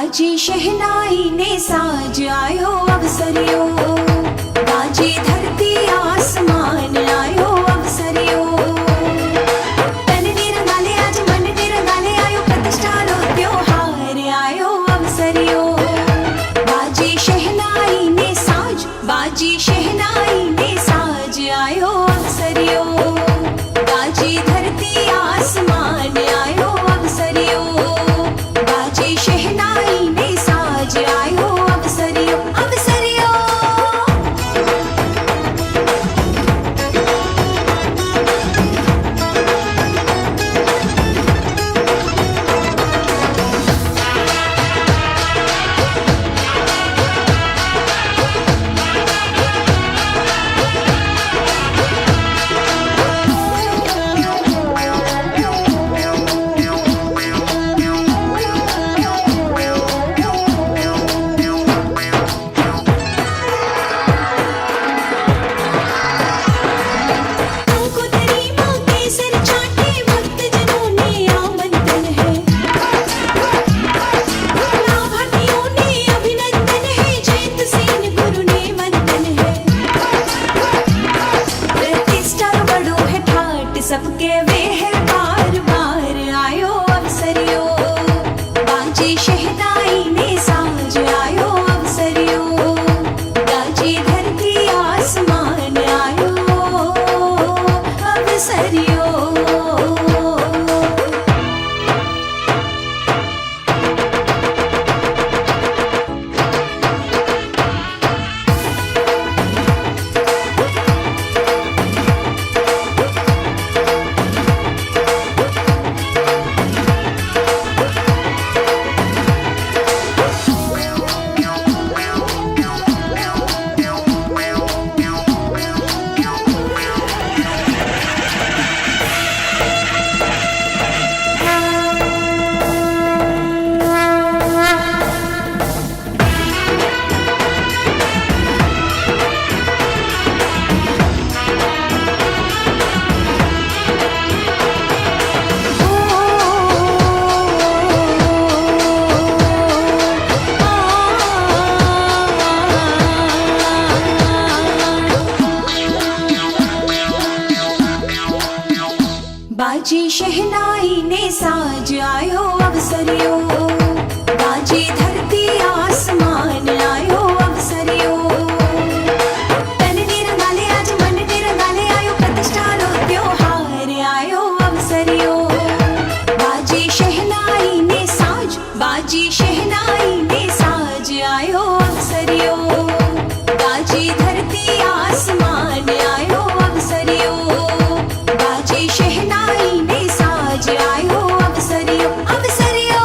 बाजी शहनाई ने साज आयो अवसरियो, बाजी धरती आसमान आयो अवसरियो। तन ने रंगाले आज मन ने रंगाले आयो प्रतिष्ठा लो त्योहार आयो अवसरियो। बाजी शहनाई ने साज, बाजी शहनाई ने साज आयो अवसरियो। बाजी धरती आसमान आयो अवसरियो। बाजी शहनाई ने साज आयो अवसरियो अवसरियो। सबके वे है बार बार आयो अवसरियो। बाजी शहनाई ने साज आयो अवसरियो। बाजी धरती आसमान आयो अवसरियो। बाजी शहनाई ने साज आयो अवसरियो। बाजी धरती आसमान आयो अवसरियो। तन ने रंगाले आज मन ने रंगाले आयो प्रतिष्ठा लो त्योहार आयो अवसरियो। बाजी शहनाई ने साज, बाजी शहनाई ने साज आयो अवसरियो। बाजी धरती आसमान आयो अवसरियो। बाजी शहनाई ने साज आयो अवसरियो अवसरियो।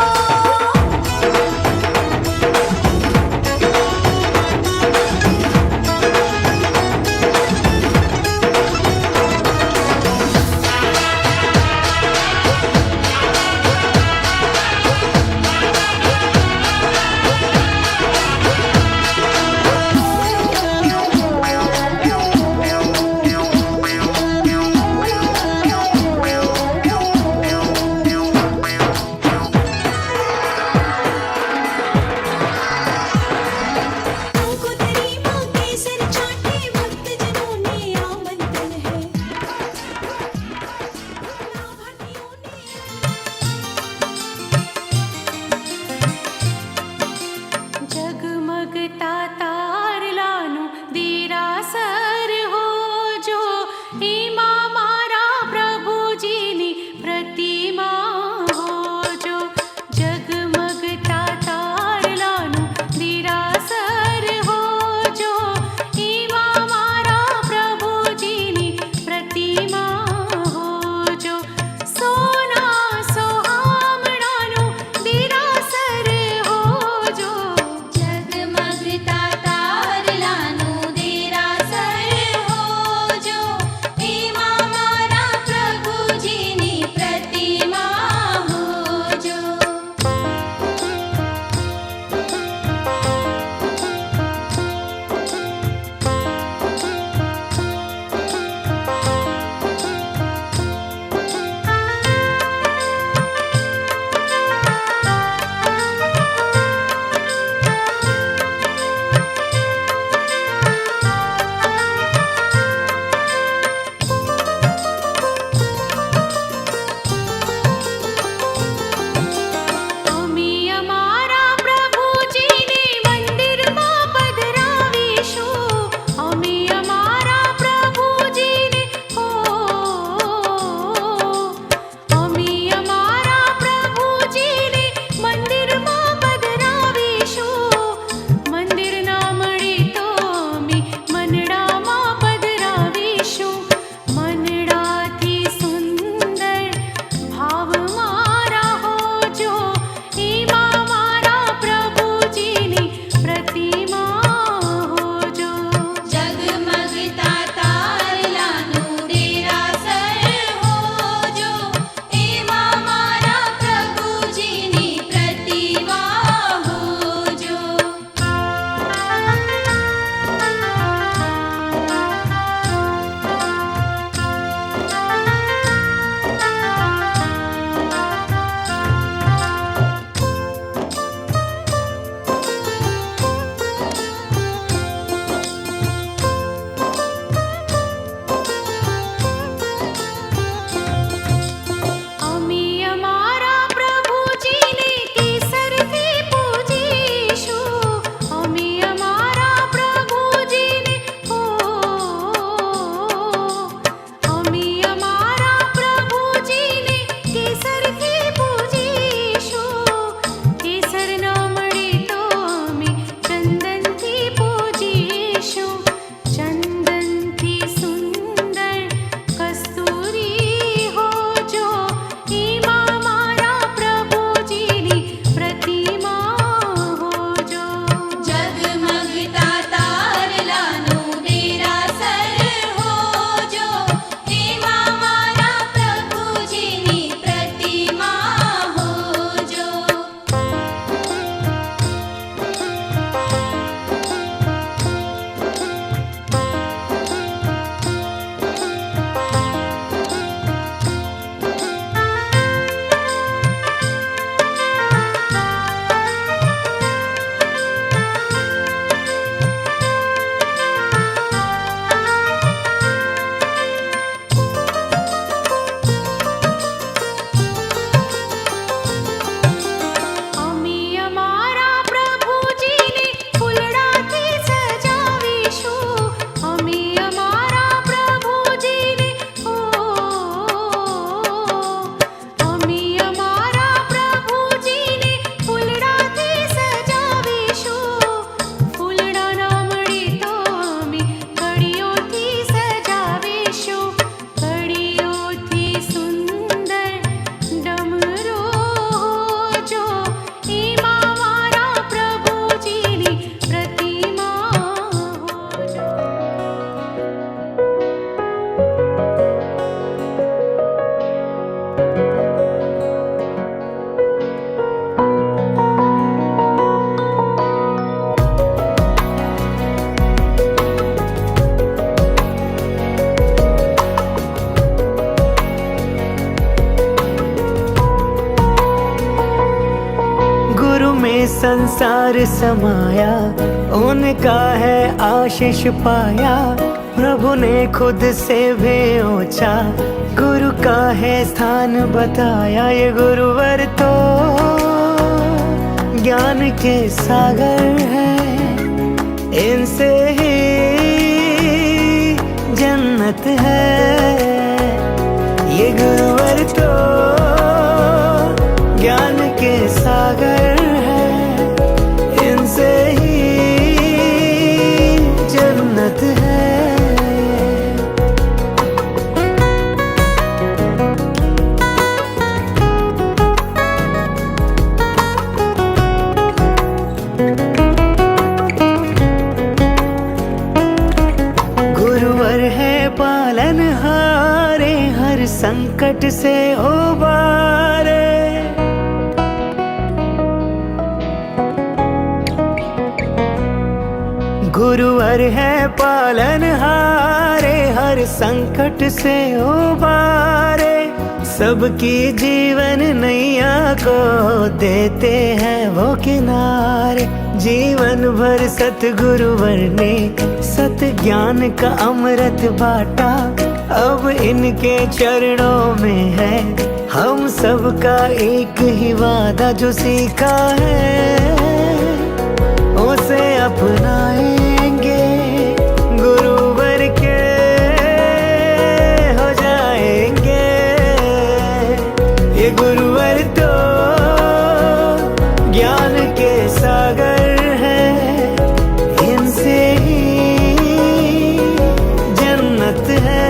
संसार समाया, उनका है आशीष पाया। प्रभु ने खुद से भी ऊंचा गुरु का है स्थान बताया। ये गुरुवर तो ज्ञान के सागर है, इनसे ही जन्नत है। ये गुरुवर तो ज्ञान के सागर है, इनसे ही जन्नत है। गुरुवर है पालनहारे, हर संकट से उबारे। गुरुवर है पालनहारे, हर संकट से उबारे। सबकी जीवन नैया को देते हैं वो किनारे। जीवन भर सतगुरुवर ने सत ज्ञान का अमृत बाटा। अब इनके चरणों में है हम सबका एक ही वादा। जो सीखा है उसे अपनाएंगे, गुरुवर के हो जाएंगे। ये गुरुवर तो ज्ञान के सागर है, इनसे ही जन्नत है।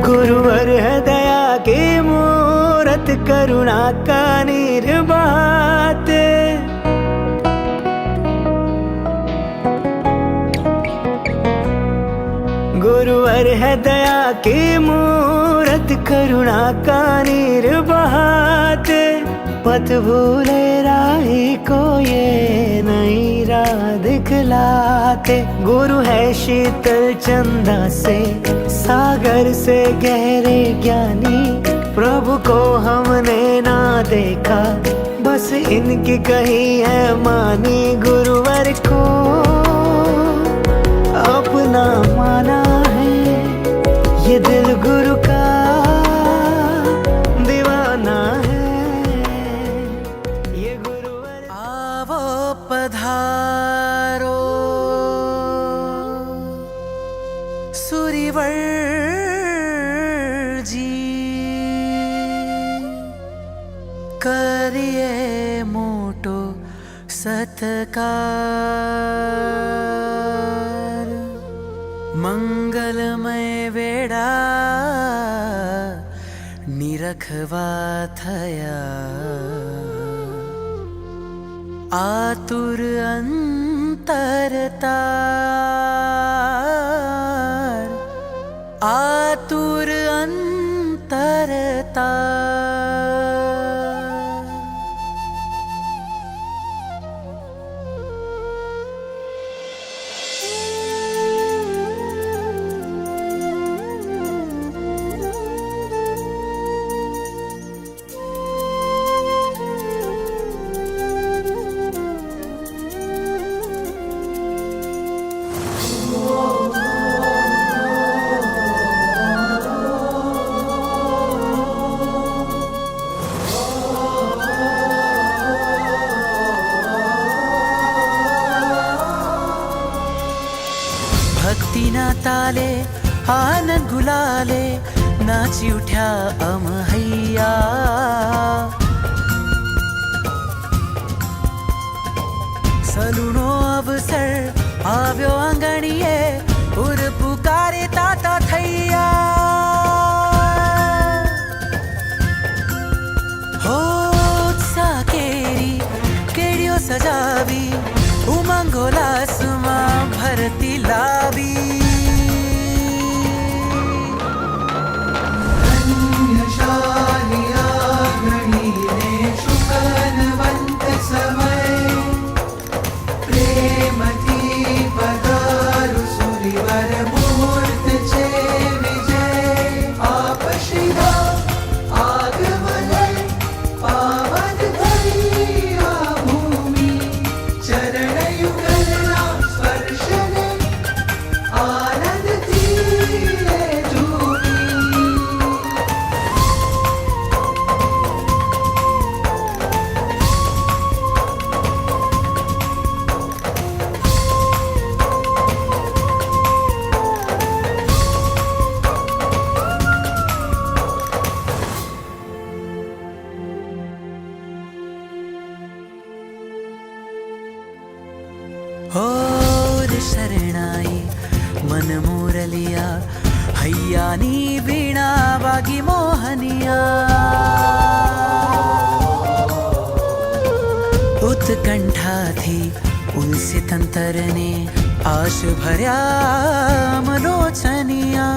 गुरुवर है दया की मूरत, करुणा का निर्वात। गुरुवर है दया की मूरत, करुणा का निर्वात। पथ भूले राही को ये नई राह दिखलाते। गुरु है शीतल चंदा से, सागर से गहरे ज्ञानी। प्रभु को हमने ना देखा, बस इनकी कही है मानी। गुरुवर को अपना माना है, ये दिल गुरु का दीवाना है। ये गुरुवर आवो पधारो सुरिवर जी, करिए मोटो सत्कार। मंगलमय वेड़ा निरखवा थया। आतुर अंतरतार, आतुर अंतरतार। भक्तीना ताले आनंद गुलाले, नाची उठ्या अमहैया। सलूनो अवसर આવ્યો આંગણીએ, ઉર પુકારે તાતા થૈયા। હો उत्साह केरी केड़ियो सजावी, उमंगोला सुमा भरती लावी। હોર શરણાઈ મન મોરલિયા હૈયાની વીણા વાગી મોહનિયા ઉત્કંઠાથી ઉલસિત અંતરને આશ ભર્યા મલોચનિયા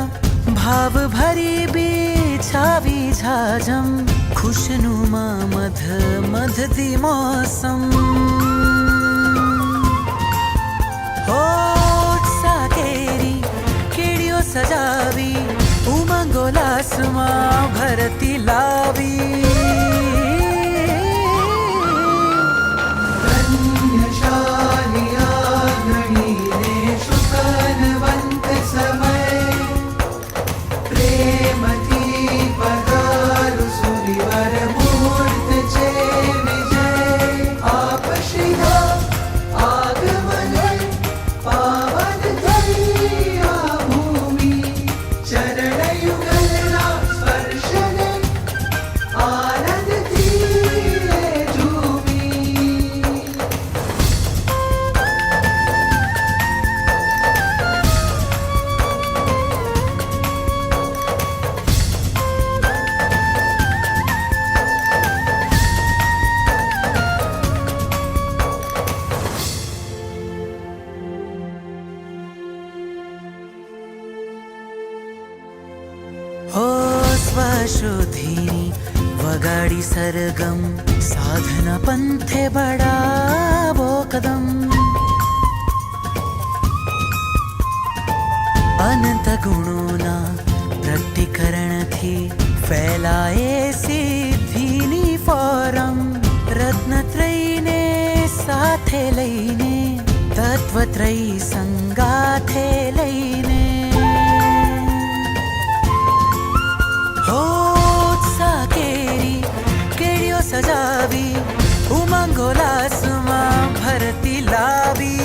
ભાવ ભરી बिछावी झाजम खुशनुमा मध मधती मौसम होठ साकेरी केड़ियो सजावी उमंगोलासमा भरती लावी हो स्वशोधिनी वगाड़ी सरगम साधना पंथे बढ़ावो कदम अनंत गुणोना प्रकटीकरण थी फैलाए सिद्धिनी फोरम रत्नत्रयी ने साथे लईने तत्वत्रयी संगाथे लईने सजावी उमंगोलासमा भरती लावी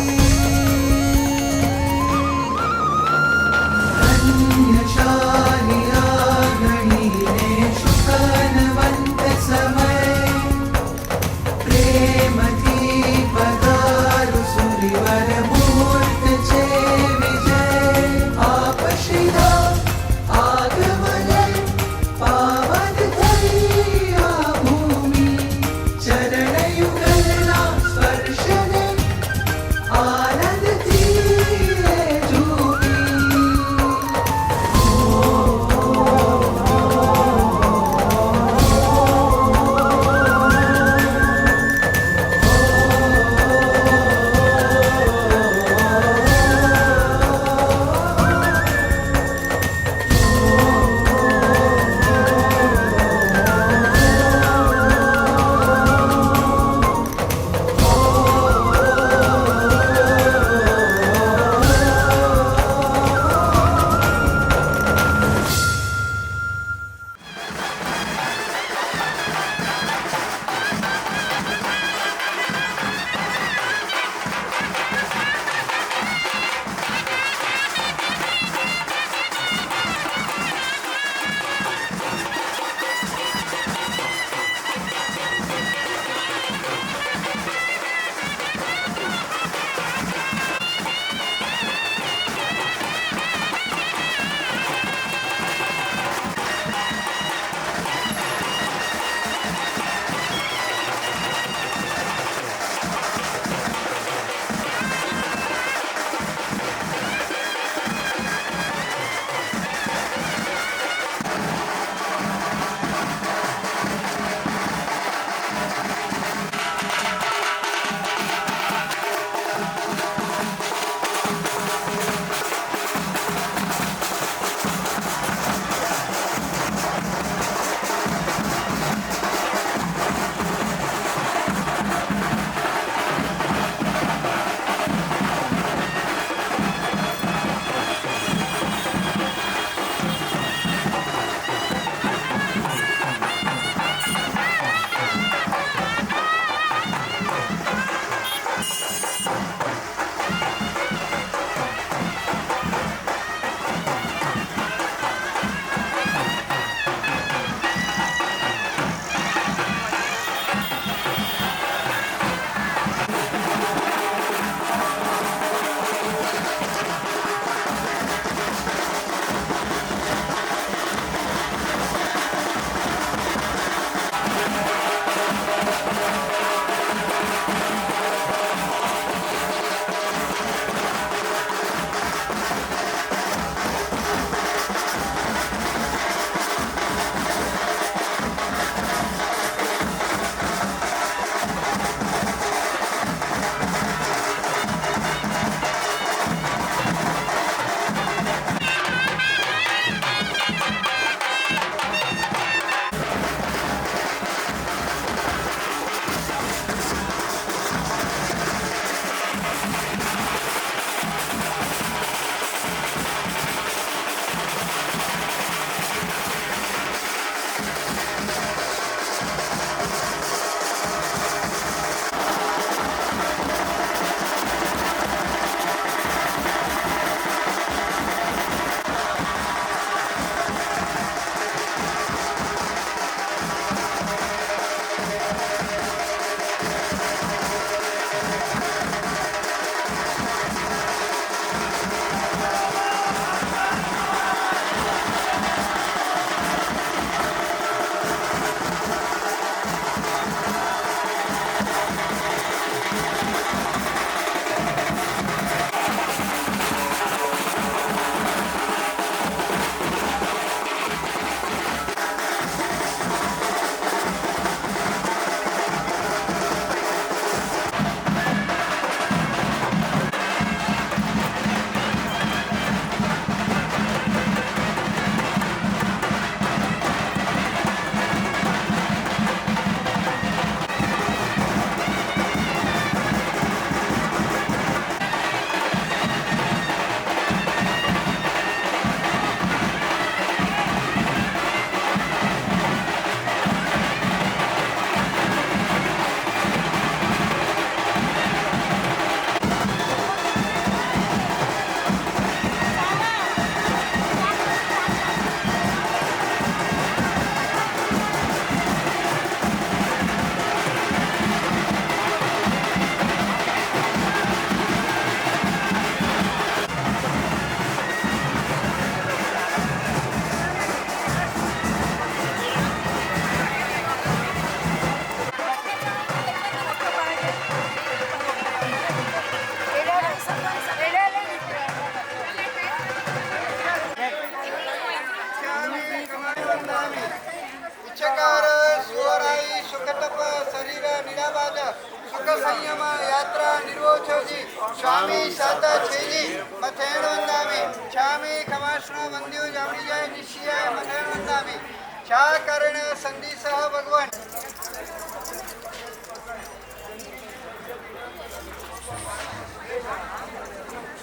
સુખ સંયમ યાત્રા નિર્વોચોજી સ્વામી સાતા છેજી મથેણ વંદામી છામી ખમાશ્ર વંદ્યો જામણી જાય નિશ્ચયાય મથેણ વંદામી છા કરણ સંધિ સહ ભગવાન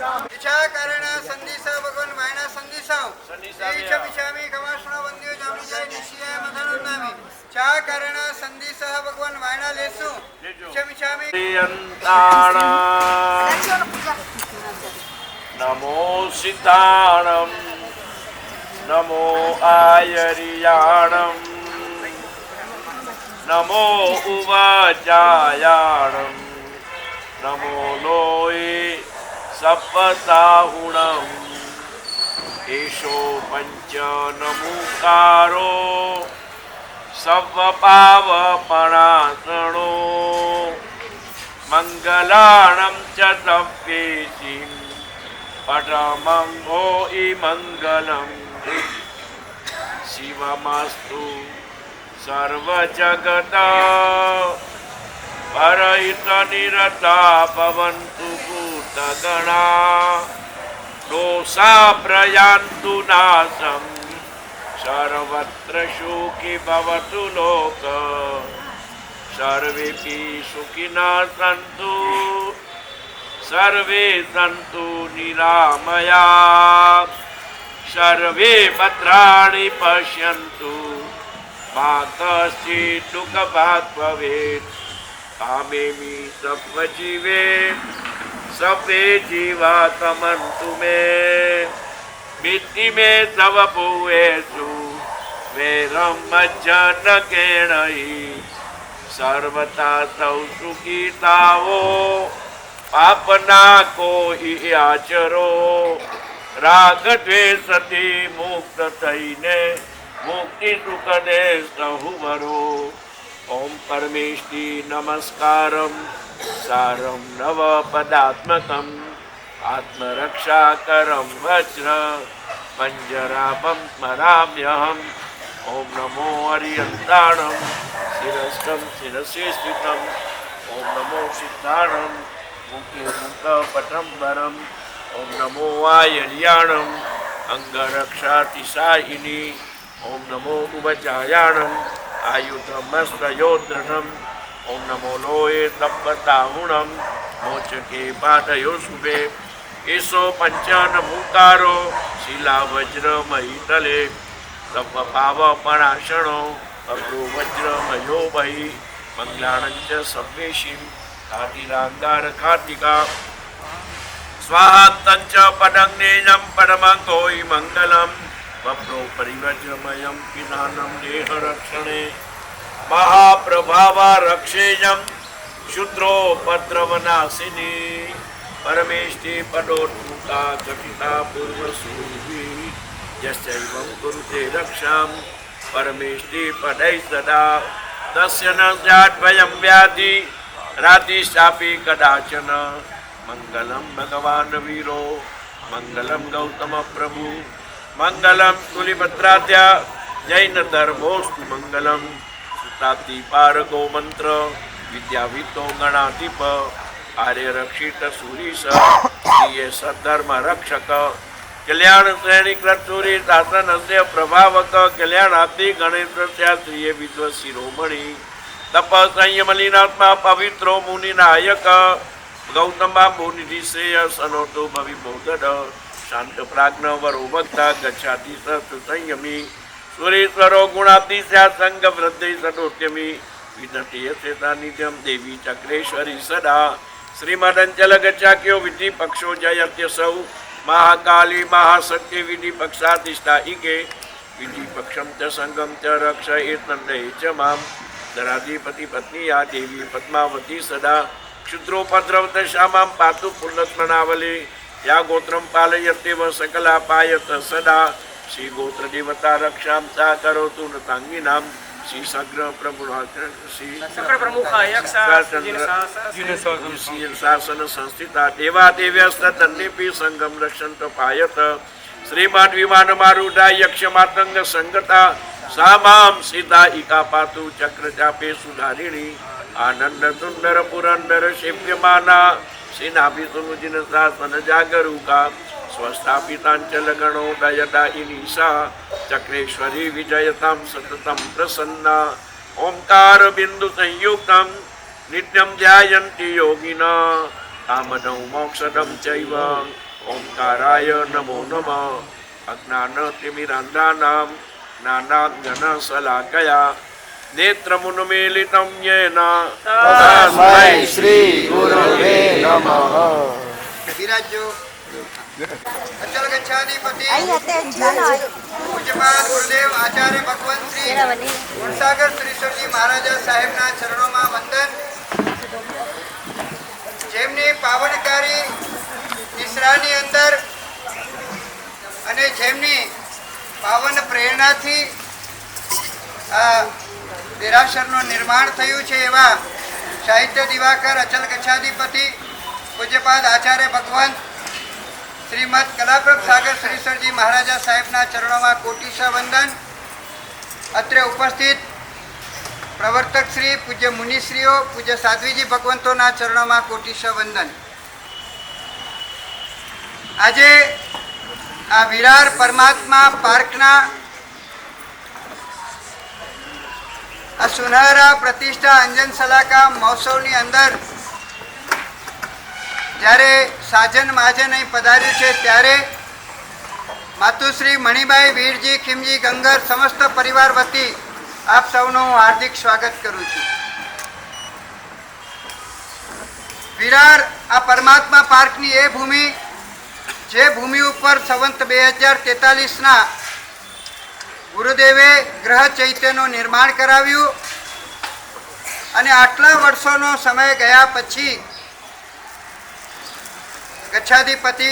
ઈચ્છા કરણ સંધિ સહ ભગવાન વાયના સંધિ સહ ઈચ્છ વિશામી ખમાશ્ર વંદ્યો જામણી જાય નિશ્ચયાય મથેણ વંદામી છા કરણ સંધિ સહ ભગવાન વાયના લેસુ ઈચ્છ વિશામી નમો સીતાણમ નમો આયરિયાણમ નમો ઉવાચાયાણમ નમો લોય સપ્પસાહુણમ એશો પંચ નમુકારો સર્વપાવપણાસણો મંગલાણં ચ સવ્યેશિં પટમંગો મંગલમ શિવમસ્તુ સર્વજગત પરહિત નિરતા ભવन्तु ભૂતગણા દોષા પ્રયાन्तु નાશમ સર્વત્ર સુખી ભવતુ લોક સર્વેપી સુખિનઃ સन्तુ સર્વે સन्तુ નિરામયા સર્વે ભદ્રાણિ પશ્યन्तુ મા કશ્ચિत् દુઃખભાગ્ ભવેत् કામેમિ સર્વજીવે સર્વે જીવા તમन्तુ મે મિત્તિ મે તવ ભૂયેષુ વૈરં મજ્જનકેણૈ સર્વતા સૌ સુખીતાઓ પાપના કોઈ આચરો રાગ દ્વેષથી મુક્ત થઈને મુક્તિ સુખને સહુવરો ઓમ પરમેષ્ટિ નમસ્કારમ સારમ નવ પદાત્મકમ આત્મરક્ષાકરમ વજ્ર પંજરાપમ સ્મરામ્યહમ ઓમ નમો હરિયંતાણમ શિરસ્કમ શિરસે સ્થિતમ ઓમ નમો સિદ્ધાણમ મુખે મુખ પટંબરમ ઓમ નમો આયર્યાણમ અંગરક્ષાતિશાયિની ઓમ નમો ઉપજાયાણમ આયુધમસ્તયોદ્રઢમ ઓમ નમો લોએ તપ્પતાહુણમ મોચકે પાદયો શુભે એસો પંચનમુકારો શિલા વજ્ર મહિતલે તપ પાવપણાશણો અગ્રો વજ્ર મયો ભઈ મંગલાણંચ સવ્યેશિમ ખાતિરાંગાર ખાતિકા સ્વાહાતંચ પદગ્નેયમ પરમંગોય મંગલમ વપ્રો પરિવજ્રમયમ પિધાનમ દેહરક્ષણે મહાપ્રભાવા રક્ષેયમ શુદ્રોપદ્રવનાશિની પરમેષ્ટિ પદોન્મુખા ઘટિતા પૂર્વસૂરી યસ્યૈવં કુરુતે રક્ષામ પરમેષ્ટિ પદૈ સદા તસ્ય ન સ્યાદ્વયં વ્યાધિ રાતિશાપી કદાચન મંગલમ ભગવાન વીરો મંગલમ ગૌતમ પ્રભુ મંગલમ તુલિભદ્રાદ્યા જૈન ધર્મોસ્તુ મંગલમ સુતાતિ પારગો મંત્ર વિદ્યાવિતો ગણાધિપ આર્ય રક્ષિત સુરીશ પ્રિય સધર્મ રક્ષક કલ્યાણ શ્રેણી કૃતસુરી શાસનસ્ય પ્રભાવક કલ્યાણાતિ ગણેશ શાસ્ત્રીય વિદ્વ શિરોમણી તપ સંયમલીનાત્મા પવિત્રો મુનિનાયક ગૌતમા મુનિધિ શ્રેય સનોતો ભવિ બૌદ્ધ શાંત પ્રાજ્ઞ વરો વક્તા ગચ્છાતિ સત સંયમી સુરેશ્વરો ગુણાતિશા સંગ વૃદ્ધિ સદોત્યમી વિદતિ યસેતા નિત્યમ દેવી ચક્રેશ્વરી સદા શ્રીમદંચલ ગચ્છાક્યો વિધિ પક્ષો જયત્ય સૌ મહાકાલી મહાશક્તિ વિધિ પક્ષાધિષ્ઠા ઇકે વિધિ પક્ષમ ચ સંગમ ચ રક્ષ એતંડે ચ મામ દરાધિપતિ પત્ની આ દેવી પદ્માવતી સદા ક્ષુદ્રોપદ્રવત શ્યામામ પાતુ પુનસ્મણાવલી યા ગોત્રમ પાલયત્યવ સકલા પાયત સદા શ્રી ગોત્ર દેવતા રક્ષામ સા કરોતુ નતાંગીનામ શ્રી સગ્ર શાસન સંસ્થિતા દેવા દેવ્યસ્તન્નેપી સંગમ રક્ષંત પાયત શ્રીમાન વિમાન મારુડા યક્ષ માતંગ સંગતા સામામ સીતા ઇકા પાતુ ચક્ર ચાપે સુધારિણી આનંદ સુંદર પુરંદર સેવ્યમાના સેનાભિસુનુજીન શાસન જાગરૂકા સ્વસ્થાપિતાંચલ ગણોદયદાયિનીશા ચક્રેશ્વરી વિજયતામ સતતમ પ્રસન્ના ઓમકાર બિંદુ સંયુક્તમ નિત્યમ ધ્યાયંતિ યોગિના કામદં મોક્ષદં ચૈવ ઓમકારાય નમો નમઃ અજ્ઞાનતિમિરાંધાનાં જ્ઞાનાંજનશલાકયા નેત્રમુન્મીલિतं યેન તસ્મૈ શ્રી ગુરવે નમઃ. વિરાજો અચલ ગચ્છાધિપતિ પૂજ્યપાદ ગુરુદેવ આચાર્ય ભગવંત શ્રી ગુણસાગર શ્રીશ્વરજી મહારાજા સાહેબના ચરણોમાં વંદન. જેમની પાવનકારી નિશ્રાની અંદર અને જેમની પાવન પ્રેરણાથી આ દેરાસરનું નિર્માણ થયું છે એવા સાહિત્ય દિવાકર અચલ ગચ્છાધિપતિ પૂજ્યપાદ આચાર્ય ભગવંત શ્રીમદ કલાપ્રભ સાગર શ્રીશ્વરજી મહારાજા સાહેબના ચરણોમાં કોટીશા વંદન. અત્રે ઉપસ્થિત પ્રવર્તક શ્રી પૂજ્ય મુનિશ્રીઓ પૂજ્ય સાધ્વીજી ભગવંતોના ચરણોમાં કોટીશા વંદન. આજે આ વિરાર પરમાત્મા પાર્કના આ સુનહરા પ્રતિષ્ઠા અંજન સલાકા મહોત્સવની અંદર જ્યારે સાજન મહાજન અહીં પધાર્યું છે ત્યારે માતુશ્રી મણિબાઈ વીરજી ખીમજી ગંગર સમસ્ત પરિવાર વતી આપ સૌનું હું હાર્દિક સ્વાગત કરું છું. વિરાર આ પરમાત્મા પાર્કની એ ભૂમિ જે ભૂમિ ઉપર સંવંત 2043ના ગુરુદેવે ગ્રહ ચૈત્યનું નિર્માણ કરાવ્યું અને આટલા વર્ષોનો સમય ગયા પછી ગચ્છાધિપતિ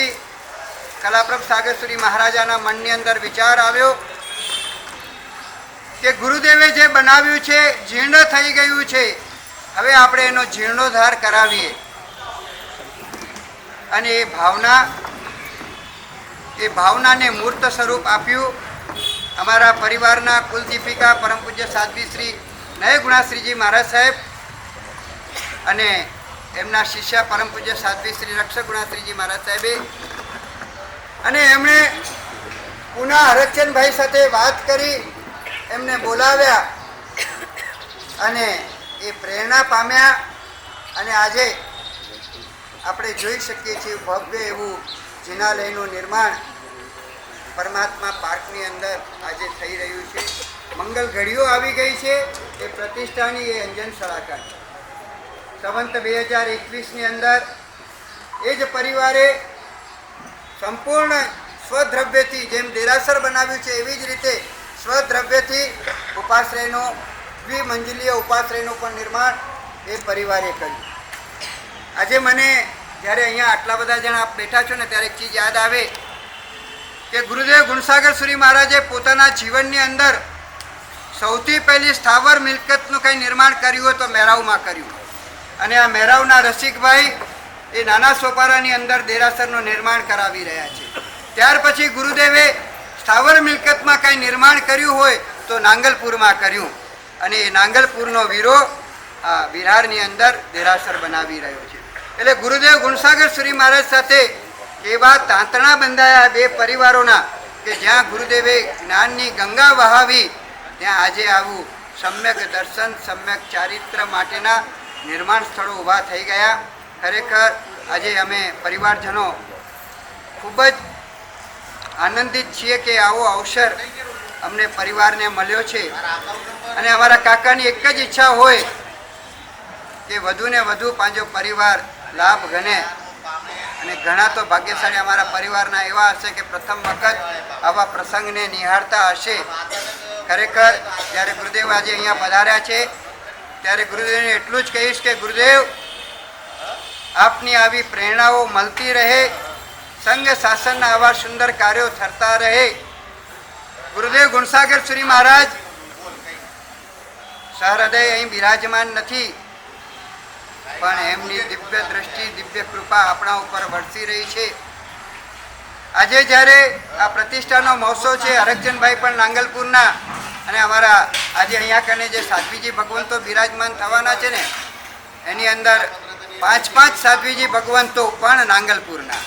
કલાપ્રભ સાગરસુરી મહારાજાના મનની અંદર વિચાર આવ્યો કે ગુરુદેવે જે બનાવ્યું છે જીર્ણ થઈ ગયું છે, હવે આપણે એનો જીર્ણોદ્ધાર કરાવીએ. અને એ ભાવનાને મૂર્ત સ્વરૂપ આપ્યું. અમારા પરિવારના કુલદીપિકા પરમ પૂજ્ય સાધ્વી શ્રી નય ગુણાશ્રીજી મહારાજ સાહેબ અને એમના શિષ્ય પરમ પૂજ્ય સાધ્વી શ્રી રક્ષક ગુણાશ્રીજી મહારાજ સાહેબે અને એમણે પુના હરચંદભાઈ સાથે વાત કરી, એમને બોલાવ્યા અને એ પ્રેરણા પામ્યા. અને આજે આપણે જોઈ શકીએ છીએ ભવ્ય એવું જિનાલયનું નિર્માણ પરમાત્મા પાર્કની અંદર આજે થઈ રહ્યું છે. મંગલ ઘડીઓ આવી ગઈ છે. એ પ્રતિષ્ઠાની એ અંજન સળાકા સંવંત 2021ની અંદર એ જ પરિવારે સંપૂર્ણ સ્વદ્રવ્યથી જેમ દેરાસર બનાવ્યું છે એવી જ રીતે સ્વદ્રવ્યથી ઉપાશ્રયનો દ્વિમંજલીય ઉપાશ્રયનું પણ નિર્માણ એ પરિવારે કર્યું. આજે મને જ્યારે અહીંયા આટલા બધા જણા બેઠા છો ને ત્યારે એક ચીજ યાદ આવે કે ગુરુદેવ ગુણસાગર સુરી મહારાજે પોતાના જીવનની અંદર સૌથી પહેલી સ્થાવર મિલકતનું કંઈ નિર્માણ કર્યું હોય તો મેરાવમાં કર્યું. અને આ મેરાવના રસિકભાઈ એ નાના સોપારાની અંદર દેરાસરનું નિર્માણ કરાવી રહ્યા છે. ત્યાર પછી ગુરુદેવે સ્થાવર મિલકતમાં કંઈ નિર્માણ કર્યું હોય તો નાંગલપુરમાં કર્યું. અને એ નાંગલપુરનો વીરો આ વિરારની અંદર દેરાસર બનાવી રહ્યો છે. એટલે ગુરુદેવ ગુણસાગર સુરી મહારાજ સાથે એવા તાંતણા બંધાયા બે પરિવારોના કે જ્યાં ગુરુદેવે જ્ઞાનની ગંગા વહાવી, ત્યાં આજે આવું સમ્યક દર્શન સમ્યક ચારિત્ર માટેના નિર્માણ સ્થળો ઊભા થઈ ગયા. ખરેખર આજે અમે પરિવારજનો ખૂબ જ આનંદિત છીએ કે આવો અવસર અમને પરિવારને મળ્યો છે. અને અમારા કાકાની એક જ ઈચ્છા હોય કે વધુને વધુ પાંજો પરિવાર લાભ ગણે. અને ઘણા તો ભાગ્યશાળી અમારા પરિવારના એવા હશે કે પ્રથમ વખત આવા પ્રસંગને નિહાળતા હશે. ખરેખર જ્યારે ગુરુદેવ આજે અહીંયા પધાર્યા છે ત્યારે ગુરુદેવને એટલું જ કહીશ કે ગુરુદેવ આપની આવી પ્રેરણાઓ મળતી રહે, સંઘ શાસનના આવા સુંદર કાર્યો થતા રહે. ગુરુદેવ ગુણસાગર સુરી મહારાજ સહૃદય અહીં બિરાજમાન નથી, પણ એમની દિવ્ય દ્રષ્ટિ દિવ્ય કૃપા આપણા ઉપર વરસી રહી છે. આજે જ્યારે આ પ્રતિષ્ઠાનો મહોત્સવ છે, હરકચંદભાઈ પણ નાંગલપુરના અને અમારા આજે અહીંયા કને જે સાધ્વીજી ભગવંતો બિરાજમાન થવાના છે ને એની અંદર 5 સાધ્વીજી ભગવંતો પણ નાંગલપુરના,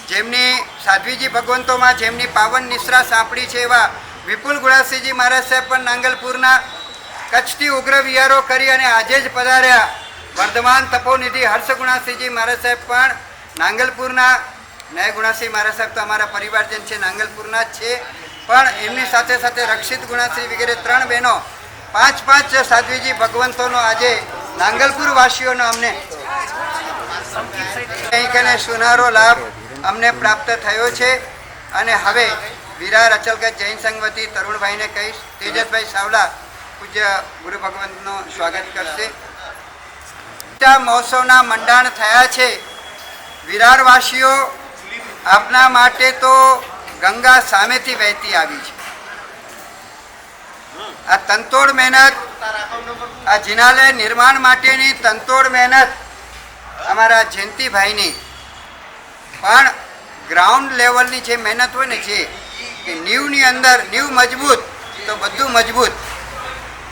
જેમની સાધ્વીજી ભગવંતોમાં જેમની પાવન નિશ્રા સાંપડી છે એવા વિપુલ ગુણાસિંહજી મહારાજ સાહેબ પણ નાંગલપુરના, કચ્છથી ઉગ્ર વિહારો કરી અને આજે જ પધાર્યા વર્ધમાન તપોનિધિ હર્ષ ગુણાસિંહજી મહારાજ સાહેબ પણ નાંગલપુરના, નય ગુણાસિંહ મહારાજ સાહેબ તો અમારા પરિવારજન છે, નાંગલપુરના જ છે, પણ એમની સાથે સાથે રક્ષિત ગુણાસિંહ વગેરે 3 બહેનો 5 સાધ્વીજી ભગવંતોનો આજે નાંગલપુર વાસીઓનો અમને કંઈક સુનારો લાભ અમને પ્રાપ્ત થયો છે. અને હવે વિરાર અચલગઢ જૈન સંઘ વતી તરુણભાઈને કહીશ, તેજસભાઈ સાવલા પૂજ્ય ગુરુ ભગવંતનું સ્વાગત કરશે. મહોત્સવના મંડાણ થયા છે. વિરારવાસીઓ, આપના માટે તો ગંગા સામેથી વહેતી આવી છે. આ તનતોડ મહેનત, આ જિનાલય નિર્માણ માટેની તનતોડ મહેનત અમારા જયંતિભાઈની, પણ ગ્રાઉન્ડ લેવલની જે મહેનત હોય ને, જે કે નીવની અંદર નીવ મજબૂત તો બધું મજબૂત.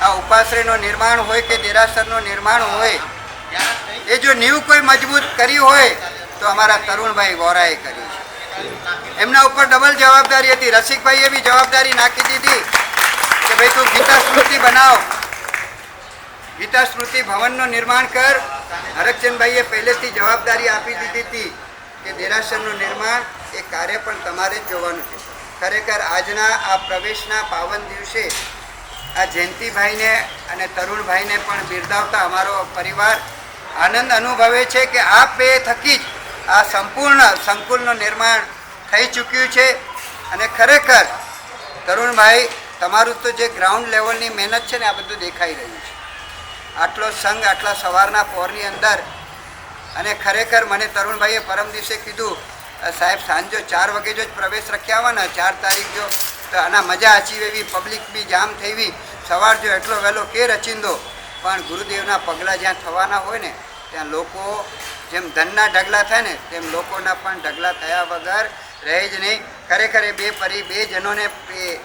આ ઉપાશ્રયનું નિર્માણ હોય કે દેરાસરનું નિર્માણ હોય, એ જો નીવ કોઈ મજબૂત કરી હોય તો અમારા તરુણભાઈ વોરાએ કર્યું છે. એમના ઉપર ડબલ જવાબદારી હતી. રસિકભાઈએ બી જવાબદારી નાખી દીધી કે ભાઈ તું ગીતા સ્મૃતિ બનાવ, ગીતા સ્મૃતિ ભવનનું નિર્માણ કર. હરકચંદભાઈએ પહેલેથી જવાબદારી આપી દીધી હતી કે દેરાસરનું નિર્માણ એ કાર્ય પણ તમારે જ જોવાનું છે. ખરેખર આજના આ પ્રવેશના પાવન દિવસે આ જયંતિભાઈને અને તરુણભાઈને પણ બિરદાવતા અમારો પરિવાર આનંદ અનુભવે છે કે આ બે થકી જ આ સંપૂર્ણ સંકુલનું નિર્માણ થઈ ચૂક્યું છે. અને ખરેખર તરુણભાઈ, તમારું તો જે ગ્રાઉન્ડ લેવલની મહેનત છે ને, આ બધું દેખાઈ રહ્યું છે. આટલો સંઘ આટલા સવારના પોરની અંદર, અને ખરેખર મને તરુણભાઈએ પરમ દિવસે કીધું, સાહેબ સાંજો 4 વાગે જો પ્રવેશ રખ્યા હોય ને, 4 તારીખ જો, તો આના મજા આચી એવી, પબ્લિક બી જામ થઈ, સવાર જો એટલો વહેલો કે રચિંદો. પણ ગુરુદેવના પગલાં જ્યાં થવાના હોય ને, ત્યાં લોકો જેમ ધનના ઢગલા થાય ને, તેમ લોકોના પણ ઢગલા થયા વગર રહે જ નહીં. ખરેખર એ બે જનોને,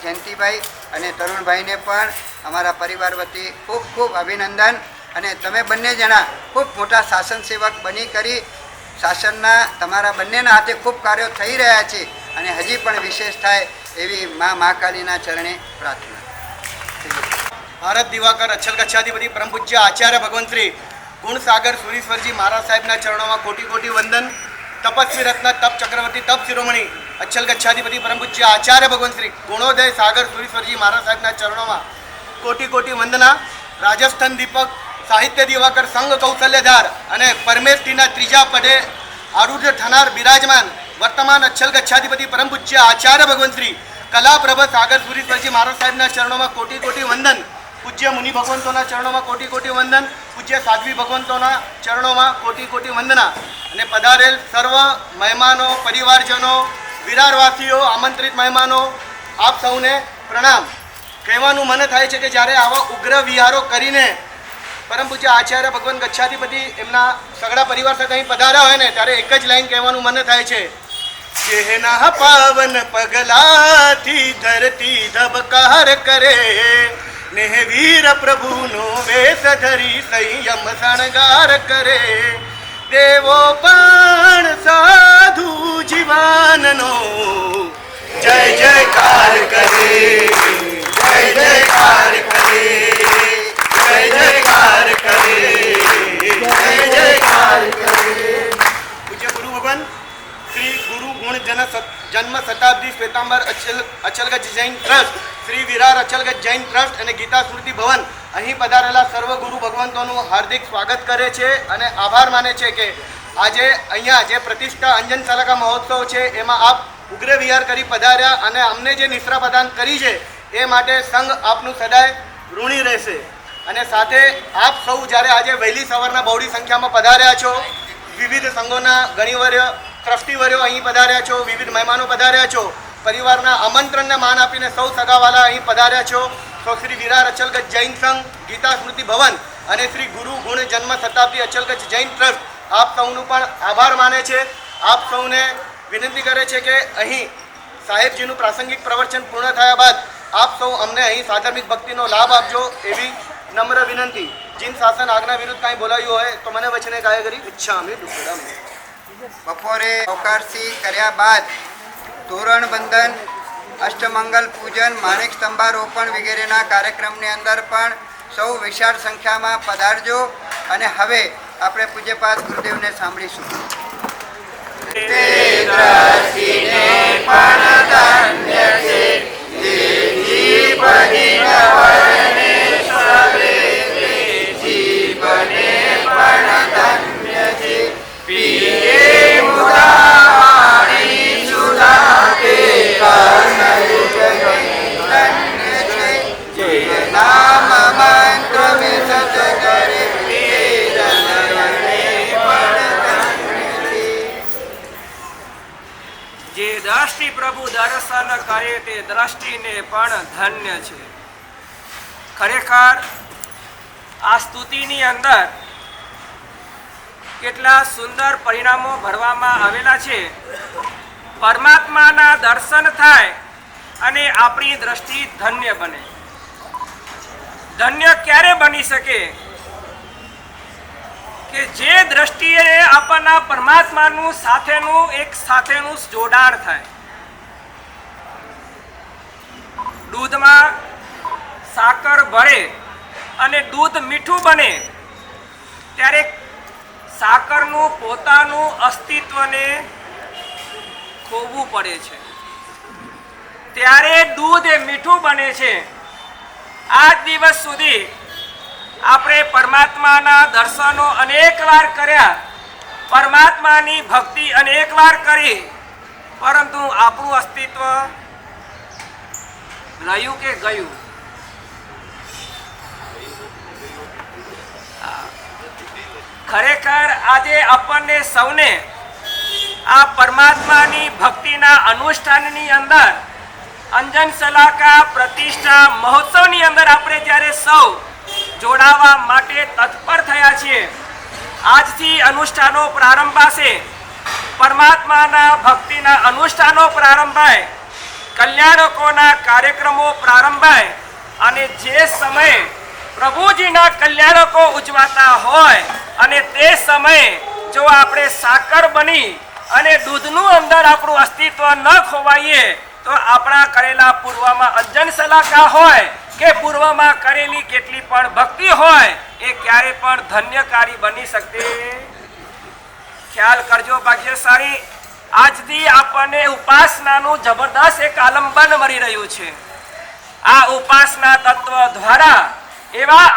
જયંતિભાઈ અને તરુણભાઈને પણ અમારા પરિવાર વતી ખૂબ ખૂબ અભિનંદન. અને તમે બંને જણા ખૂબ મોટા શાસન સેવક બની કરી શાસનના તમારા બંનેના હાથે ખૂબ કાર્યો થઈ રહ્યા છે, અને હજી પણ વિશેષ થાય એવી મા મહાકાલીના ચરણે પ્રાર્થના. ભારત દિવાકર અચલ ગચ્છાધિપતિ પરમ પૂજ્ય આચાર્ય ભગવંત શ્રી ગુણસાગર સુરીશ્વરજી મહારાજ સાહેબના ચરણોમાં કોટી કોટી વંદન. તપસ્વી રત્ન તપ ચક્રવર્તી તપ શિરોમણી અચલ ગચ્છાધિપતિ પરમ પૂજ્ય આચાર્ય ભગવંત શ્રી ગુણોદય સાગર સુરીશ્વરજી મહારાજ સાહેબના ચરણોમાં કોટી કોટી વંદના. રાજસ્થાન દીપક સાહિત્ય દિવાકર સંઘ કૌશલ્યધાર અને પરમેશટીના 3જા પદે આરૂઢ થનાર બિરાજમાન વર્તમાન અચલ ગચ્છાધિપતિ પરમ પૂજ્ય આચાર્ય ભગવંત શ્રી કલાપ્રભ સાગર સુરીશ્વરજી મહારાજ સાહેબના ચરણોમાં કોટી કોટી વંદન. પૂજ્ય મુનિ ભગવંતોના ચરણોમાં કોટી કોટી વંદન. પૂજ્ય સાધ્વી ભગવંતોના ચરણોમાં કોટી કોટી વંદના. અને પધારેલ સર્વ મહેમાનો, પરિવારજનો, વિરારવાસીઓ, આમંત્રિત મહેમાનો, આપ સૌને પ્રણામ. કહેવાનું મન થાય છે કે જ્યારે આવા ઉગ્ર વિહારો કરીને પરમ પૂજ્ય આચાર્ય ભગવંત ગચ્છાધિપતિ એમના સગડા પરિવાર સાથે અહીં પધાર્યા હોય ને, ત્યારે એક જ લાઈન કહેવાનું મન થાય છે, જેના પાવન પગલાથી ધરતી ધબકાર કરે, ને વીર પ્રભુનો વેશ ધરી સંયમ શણગાર કરે, દેવો પણ સાધુ જીવાનનો જય જયકાર કરે, જય જયકાર કરે, જય જયકાર કરે, જય જયકાર કરે. પૂજ્ય ગુરુ ભગવાન શ્રી ગુરુ ગુણ જન્મ શતાબ્દી શ્વેતાંબર અચલગઢ જૈન ટ્રસ્ટ, શ્રી વિરાર અચલગઢ જૈન ટ્રસ્ટ અને ગીતા સ્મૃતિ ભવન અહીં પધારેલા સર્વ ગુરુ ભગવંતોનું હાર્દિક સ્વાગત કરે છે અને આભાર માને છે કે આજે અહીંયા જે પ્રતિષ્ઠા અંજન સલાકા મહોત્સવ છે એમાં આપ ઉગ્ર વિહાર કરી પધાર્યા અને અમને જે નિશ્રા પ્રદાન કરી છે એ માટે સંઘ આપનું સદાય ઋણી રહેશે. અને સાથે આપ સૌ જ્યારે આજે વહેલી સવારના બહોળી સંખ્યામાં પધાર્યા છો, વિવિધ સંઘોના ગણીવર્ય ટ્રસ્ટીવર્યો અહીં પધાર્યા છો, વિવિધ મહેમાનો પધાર્યા છો, પરિવારના આમંત્રણને માન આપીને સૌ સગાવાલા અહીં પધાર્યા છો, તો શ્રી વિરાર અચલગઢ જૈન સંઘ, ગીતા સ્મૃતિ ભવન અને શ્રી ગુરુ ગુણ જન્મ શતાબ્દી અચલગઢ જૈન ટ્રસ્ટ આપ સૌનું પણ આભાર માને છે. આપ સૌને વિનંતી કરે છે કે અહીં સાહેબજીનું પ્રાસંગિક પ્રવચન પૂર્ણ થયા બાદ આપ સૌ અમને અહીં સાધર્મિક ભક્તિનો લાભ આપજો એવી નમ્ર વિનંતી. જીન શાસન આજ્ઞા વિરુદ્ધ કાંઈ બોલાયું હોય તો મને વચને ગાય કરી ઈચ્છામી દુઃખદમ. બપોરે અવકાશથી કર્યા બાદ તોરણ બંધન, અષ્ટમંગલ પૂજન, માણેક સ્તંભારોપણ વગેરેના કાર્યક્રમની અંદર પણ સૌ વિશાળ સંખ્યામાં પધારજો. અને હવે આપણે પૂજ્યપાદ ગુરુદેવને સાંભળીશું. નામ મંત્ર મેં સત કરે જે દ્રષ્ટિ પ્રભુ દર્શન કરે તે દ્રષ્ટિને પણ ધન્ય છે. ખરેખર આ સ્તુતિની અંદર કેટલા સુંદર પરિણામો ભરવામાં આવેલા છે. પરમાત્માના દર્શન થાય અને આપણી દ્રષ્ટિ ધન્ય બને. ધન્ય ક્યારે બની શકે કે જે દ્રષ્ટિએ આપણના પરમાત્માનું સાથેનું જોડાણ થાય. દૂધમાં સાકર ભળે અને દૂધ મીઠું બને ત્યારે સાકરનું પોતાનું અસ્તિત્વને ખોવું પડે છે, ત્યારે દૂધ એ મીઠું બને છે. આજ દિવસ સુધી આપણે પરમાત્માના દર્શનો અનેક વાર કર્યા, પરમાત્માની ભક્તિ અનેક વાર કરી, પરંતુ આપણું અસ્તિત્વ રહ્યું કે ગયું? ખરેખર આજે આપણને સૌને આ પરમાત્માની ભક્તિના અનુષ્ઠાનની અંદર અંજન સલાકા પ્રતિષ્ઠા મહોત્સવની અંદર આપણે જ્યારે સૌ જોડાવા માટે તત્પર થયા છીએ. આજથી અનુષ્ઠાનો પ્રારંભ થશે, પરમાત્માના ભક્તિના અનુષ્ઠાનો પ્રારંભ થાય, કલ્યાણકોના કાર્યક્રમો પ્રારંભ થાય. અને જે સમયે પ્રભુજીના કલ્યાણકો ઉજવાતા હોય અને તે સમયે જો આપણે સાકર બની અને દૂધનું અંદર આપણું અસ્તિત્વ ન ખોવાઈએ તો આપણા કરેલા પૂર્વમાં અંજન સલાકા હોય કે પૂર્વમાં કરેલી કેટલી પણ ભક્તિ હોય એ ક્યારે પણ ધન્યકારી બની શકતી. ખ્યાલ કરજો ભાગ્યશાળી, આજથી આપણને ઉપાસનાનું જબરદસ્ત એક આલંબન મળી રહ્યું છે. આ ઉપાસના તત્વ દ્વારા એવા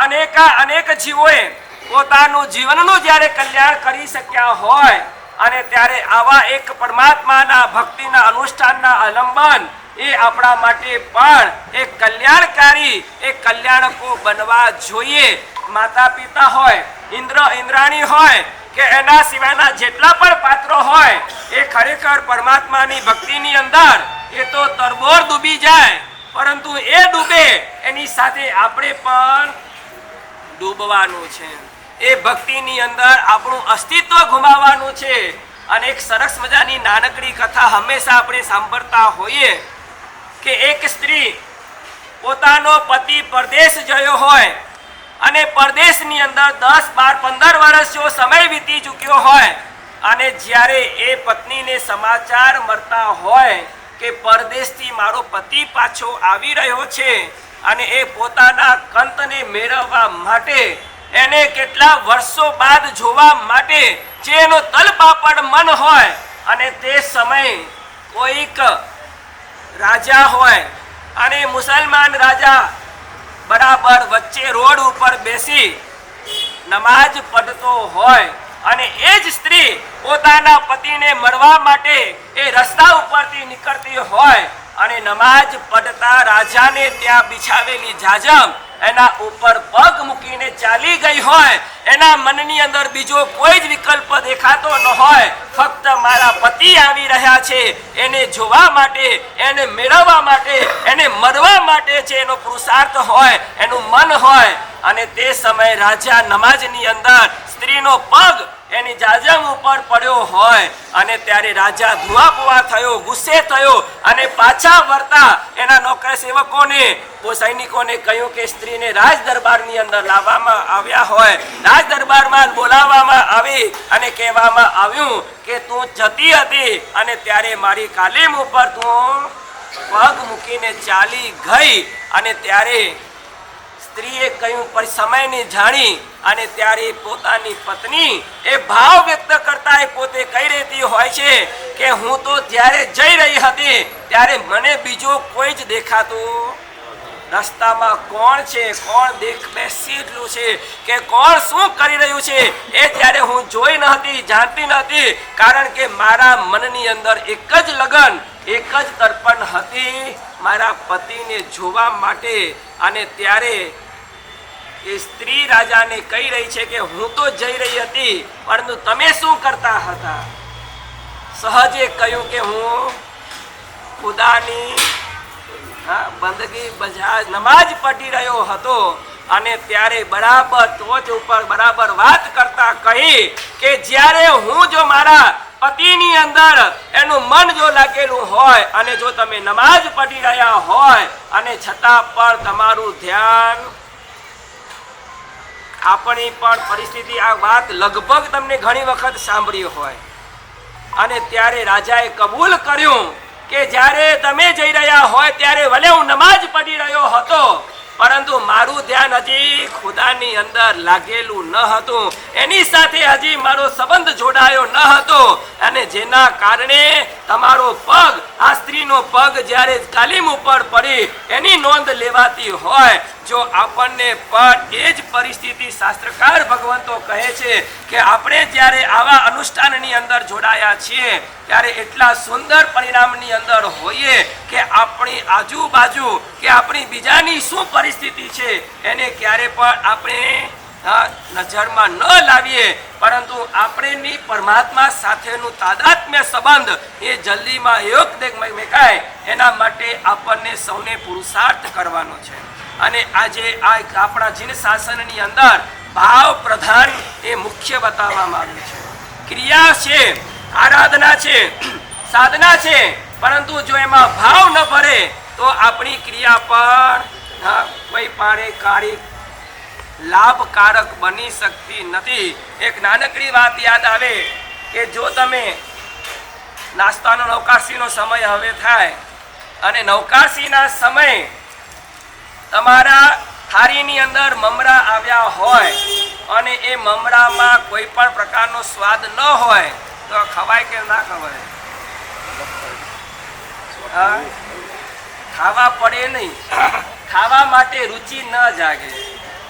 અનેક જીવોએ પોતાનું જીવનનું જ્યારે કલ્યાણ કરી શક્યા હોય અને ત્યારે આવા એક પરમાત્માના ભક્તિના અનુષ્ઠાનના આલંબન એ આપણા માટે પણ એક કલ્યાણકારી, એક કલ્યાણકો બનવા જોઈએ. માતા પિતા હોય, ઇન્દ્રાણી હોય કે એના સિવાયના જેટલા પણ પાત્રો હોય એ ખરેખર પરમાત્માની ભક્તિની અંદર એ તો તરબોળ ડૂબી જાય, પરંતુ એ ડૂબે એની સાથે આપણે પણ ડૂબવાનું છે. એ ભક્તિની અંદર આપણું અસ્તિત્વ ગુમાવવાનું છે. અને એક સરસ મજાની નાનકડી કથા હંમેશા આપણે સાંભળતા હોઈએ કે એક સ્ત્રી પોતાનો પતિ પરદેશ ગયો હોય અને પરદેશની અંદર 10, 12, 15 વર્ષ જો સમય વીતી ચૂક્યો હોય અને જ્યારે એ પત્નીને સમાચાર મળતા હોય કે પરદેશથી મારો પતિ પાછો આવી રહ્યો છે અને એ પોતાના કંતને મેળવવા માટે એને કેટલા વર્ષો બાદ જોવા માટે જે એનો તલપાપડ મન હોય અને તે સમયે કોઈક રાજા હોય અને મુસલમાન રાજા બરાબર વચ્ચે રોડ ઉપર બેસી નમાજ પઢતો હોય અને એ જ સ્ત્રી પોતાના પતિને મળવા માટે એ રસ્તા ઉપરથી નીકળતી હોય અને નમાજ પઢતા રાજાને ત્યાં બિછાવેલી જાજમ એના ઉપર પગ મૂકીને ચાલી ગઈ હોય. એના મનની અંદર બીજો કોઈ જ વિકલ્પ દેખાતો ન હોય, ફક્ત મારા પતિ આવી રહ્યા છે એને જોવા માટે, એને મેળવવા માટે, એને મળવા માટે છે એનો પુરુષાર્થ હોય, એનું મન હોય. અને તે સમયે રાજા નમાજની અંદર સ્ત્રીનો પગ એની જાજમ ઉપર પડ્યો હોય અને ત્યારે રાજા ધુઆપુઆ થયો, ગુસ્સે થયો અને પાછા વળતા એના નોકર સેવકોને સૈનિકોને કહ્યું કે સ્ત્રીને રાજ દરબારની અંદર લાવવામાં આવ્યા હોય. રાજ દરબારમાં બોલાવવામાં આવી અને કહેવામાં આવ્યું કે તું જતી હતી અને ત્યારે મારી કાલીમ ઉપર તું પગ મૂકીને ચાલી ગઈ અને ત્યારે સ્ત્રીએ કહ્યું પણ સમયને જાણી અને ત્યારે પોતાની પત્ની એ ભાવ વ્યક્ત કરતા એ પોતે કહી રહેતી હોય છે કે હું તો જ્યારે જઈ રહી હતી ત્યારે મને બીજો કોઈ જ દેખાતું, રસ્તામાં કોણ છે, કોણ બેસેલું છે કે કોણ શું કરી રહ્યું છે એ ત્યારે હું જોઈ નહોતી, જાણતી નહોતી, કારણ કે મારા મનની અંદર એક જ લગન, એક જ તર્પણ હતી મારા પતિને જોવા માટે. અને ત્યારે એ સ્ત્રી રાજાને કહી રહી છે કે હું તો જઈ રહી હતી પરંતુ તમે શું કરતા હતા? સહજે કહ્યું કે હું ખુદાની બંદગી નમાજ પઢી રહ્યો હતો. અને ત્યારે બરાબર ટોચ ઉપર બરાબર વાત કરતા કહી કે જ્યારે હું જો મારા પતિની અંદર એનું મન જો લાગેલું હોય અને જો તમે નમાજ પઢી રહ્યા હોય અને છતાં પણ તમારું ધ્યાન, આપણી પણ પરિસ્થિતિ આ વાત લગભગ તમને ઘણી વખત સાંભળી હોય. અને ત્યારે રાજાએ કબૂલ કર્યું કે જ્યારે તમે જઈ રહ્યા હોય ત્યારે ભલે હું નમાજ પઢી રહ્યો હતો પરંતુ મારું ધ્યાન હજી ખુદાની અંદર લાગેલું ન હતું, એની સાથે હજી મારો સંબંધ જોડાયો ન હતો. અને જેના કારણે તમારો પગ, આ સ્ત્રીનો પગ જ્યારે કાલીમ ઉપર પડી એની નોંધ લેવાતી હોય. જો આપણને પણ એ જ પરિસ્થિતિ શાસ્ત્રકાર ભગવંતો કહે છે કે આપણે જ્યારે આવા અનુષ્ઠાનની અંદર જોડાયા છીએ ત્યારે એટલા સુંદર પરિણામની અંદર હોઈએ કે આપણી આજુબાજુ કે આપણી બીજાની શું પરિસ્થિતિ છે એને ક્યારે પણ આપણે નજરમાં ન લાવીએ, પરંતુ આપણેની પરમાત્મા સાથેનું તાદાત્મ્ય સંબંધ એ જલ્દીમાં યોગ દેખાય એના માટે આપણને સૌને પુરુષાર્થ કરવાનો છે. અને આજે આ આપણા જીન શાસનની અંદર ભાવ પ્રધાન એ મુખ્ય બતાવવામાં આવ્યું છે. ક્રિયા છે, આરાધના છે, સાધના છે, પરંતુ જો એમાં ભાવ ન ભરે તો આપણી ક્રિયા પર કોઈ પાણે કાળી લાભકારક બની શકતી નથી. એક નાનકડી વાત યાદ આવે કે જો તમે નાસ્તાનો નવકારસીનો સમય હવે થાય અને નવકારસીના સમય તમારા થાળીની અંદર મમરા આવ્યા હોય અને એ મમરામાં કોઈ પણ પ્રકારનો સ્વાદ ન હોય તો ખવાય કે ના ખવાય? ખાવા પડે નહીં, ખાવા માટે રુચિ ન જાગે.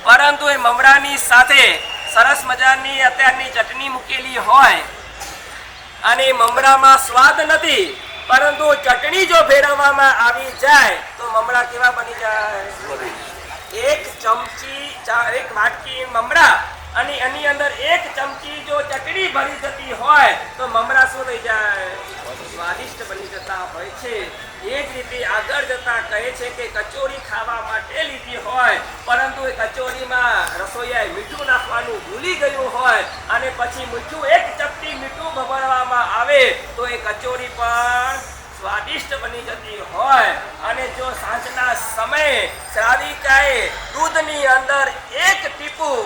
પરંતુ એ મમરાની સાથે સરસ મજાની અત્યારની ચટણી મૂકેલી હોય અને મમરામાં સ્વાદ નથી, પરંતુ ચટણી જો ભેળવવામાં આવી જાય તો મમરા કેવા બની જાય? એક ચમચી, એક વાટકી મમરા અને એની અંદર એક ચમચી જો ચટણી ભરી જતી હોય તો મમરા શું થઈ જાય? સ્વાદિષ્ટ બની જતા હોય છે. એ જ રીતે આગળ જતા કહે છે કે કચોરી ખાવા માટે લીધી હોય પરંતુ એ કચોરીમાં રસોઈયાએ મીઠું નાખવાનું ભૂલી ગયું હોય અને પછી મીઠું એક ચપટી મીઠું ભભરવામાં આવે તો એ કચોરી પણ સ્વાદિષ્ટ બની જતી હોય. અને જો સાંજના સમયે શ્રાવિકાએ દૂધની અંદર એક ટીપું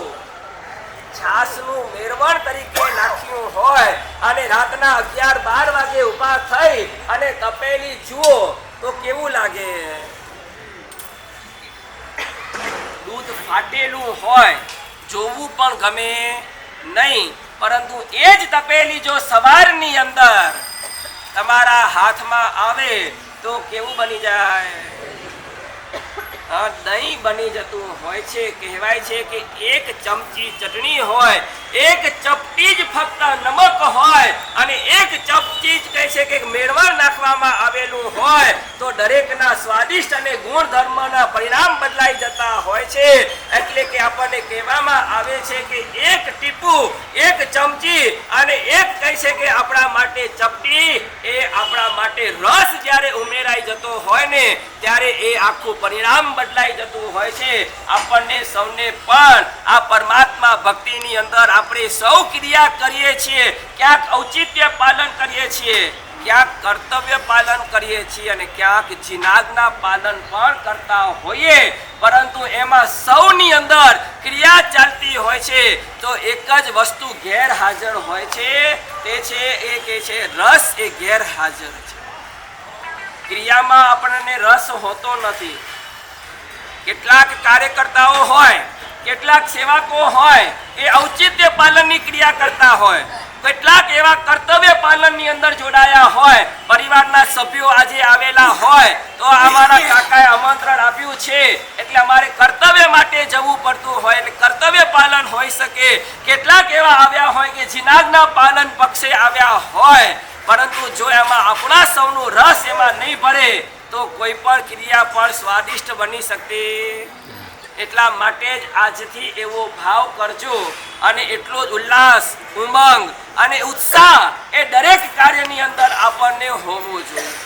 છાસનું મેળવણ તરીકે નાખ્યું હોય અને રાતના 11-12 વાગે ઊભા થઈ અને તપેલી જુઓ તો કેવું લાગે? દૂધ ફાટેલું હોય, જોવું પણ ગમે નહીં. પરંતુ એ જ તપેલી જો સવારની અંદર તમારા હાથમાં આવે તો કેવું બની જાય? દહીં બની જતું હોય છે. કહેવાય છે કે એક ચમચી ચટણી હોય, એક ચપટી જ ફક્ત નમક હોય અને એક ચપટી જ કહે છે કે મેળવણ નાખવામાં આવેલું હોય તો દરેકના સ્વાદિષ્ટ અને ગુણધર્મના પરિણામ બદલાઈ જતા હોય છે. એટલે કે આપણને કહેવામાં આવે છે કે એક ટીપું, એક ચમચી ચમચી અને એક કહે છે કે આપણા માટે ચપટી, એ આપણા માટે રસ જ્યારે ઉમેરાઈ જતો હોય ને ત્યારે એ આખું પરિણામ બદલાઈ જતું હોય છે. આપણને સૌને પણ આ પરમાત્મા ભક્તિની અંદર આપણે સૌ ક્રિયા કરીએ છીએ, ક્યાંક ઔચિત્ય પાલન કરીએ છીએ, ક્યાંક કર્તવ્ય પાલન કરીએ છીએ અને ક્યાંક જીનાજ્ઞા પાલન પણ કરતા હોઈએ, પરંતુ એમાં સૌની અંદર ક્રિયા ચાલતી હોય છે તો એક જ વસ્તુ ગેરહાજર હોય છે, તે છે એ કે છે રસ એ ગેરહાજર છે. ક્રિયામાં આપણને રસ હોતો નથી. કેટલાક કાર્યકર્તાઓ હોય, કેટલાક સેવકો હોય, એ ઔચિત્ય પાલનની ક્રિયા કરતા હોય, કેટલાક એવા કર્તવ્ય પાલનની અંદર જોડાયા હોય. પરિવારના સભ્યો આજે આવેલા હોય તો અમારા કાકાએ આમંત્રણ આપ્યું છે એટલે અમારે કર્તવ્ય માટે જવું પડતું હોય એટલે કર્તવ્ય પાલન હોઈ શકે. કેટલાક એવા આવ્યા હોય કે જીનાજના પાલન પક્ષે આવ્યા હોય, પરંતુ જો એમાં આપણા સૌનો રસ એમાં નહીં ભરે તો કોઈ પણ ક્રિયા પણ સ્વાદિષ્ટ બની શકતી. એટલા માટે જ આજથી એવો ભાવ કરજો અને એટલો જ ઉલ્લાસ, ઉમંગ અને ઉત્સાહ એ દરેક કાર્યની અંદર આપણને હોવો જોઈએ.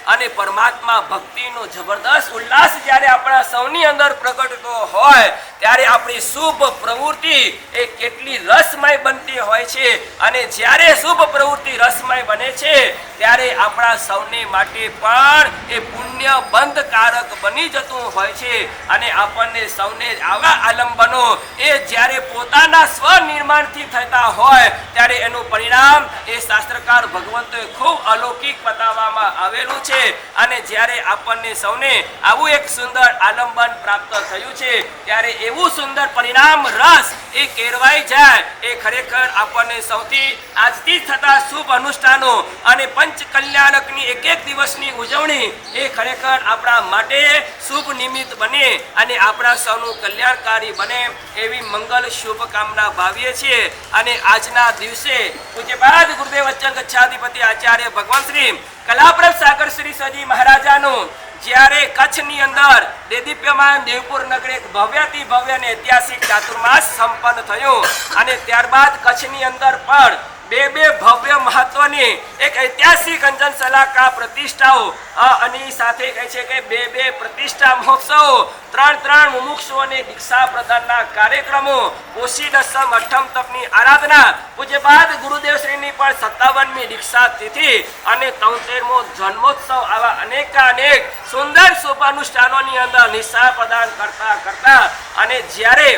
અને પરમાત્મા ભક્તિનો જબરદસ્ત ઉલ્લાસ જ્યારે આપણા સૌની અંદર પ્રગટતો હોય ત્યારે આપણી શુભ પ્રવૃત્તિ એ કેટલી રસમય બનતી હોય છે. અને જ્યારે શુભ પ્રવૃત્તિ રસમય બને છે ત્યારે આપણા સૌને માટે પણ એ પુણ્ય બંધકારક બની જતું હોય છે. અને આપણને સૌને આવા આલંબનો એ જ્યારે પોતાના સ્વનિર્માણથી થતા હોય ત્યારે એનું પરિણામ એ શાસ્ત્રકાર ભગવંતોએ ખૂબ અલૌકિક બતાવવામાં આવેલું છે. અને જ્યારે આપણને સૌને આવું એક સુંદર આલંબન પ્રાપ્ત થયું છે ત્યારે એવું સુંદર પરિણામ રસ એ કેળવાઈ જાય એ ખરેખર આપણને સૌથી આજથી થતા શુભ અનુષ્ઠાનો અને પંચ કલ્યાણકની એક એક દિવસની ઉજવણી એ ખરેખર આપણા માટે શુભ નિમિત્ત બને અને આપણા સૌનું કલ્યાણકારી બને એવી મંગલ શુભકામના ભાવીએ છીએ. અને આજના દિવસે પૂજ્યપાદ ગુરુદેવ અચલ ગચ્છાધિપતિ આચાર્ય ભગવાન શ્રી કલાપ્રભ સાગર શ્રી સજી મહારાજાનું જ્યારે કચ્છની અંદર દેદીપ્યમાન દેવપુર નગરે એક ભવ્યથી ભવ્ય અને ઐતિહાસિક ચાતુર્માસ સંપન્ન થયો અને ત્યારબાદ કચ્છની અંદર પણ બે ભવ્ય મહત્વની એક ઐતિહાસિક અંજન સલાકા પ્રતિષ્ઠાઓ અને સાથે કહે છે કે બે પ્રતિષ્ઠા મહોત્સવો, ત્રણ મુમુક્ષુઓને દીક્ષા પ્રદાનના કાર્યક્રમો, કોશી દસમ અઠમ તપની આરાધના, પૂજ્યપાદ ગુરુદેવશ્રીની પણ 57મી દીક્ષા તિથિ અને 73મો જન્મોત્સવ, આવા અનેક સુંદર શુભાનુષ્ઠાનોની અંદર નિશા પ્રદાન કરતા અને જ્યારે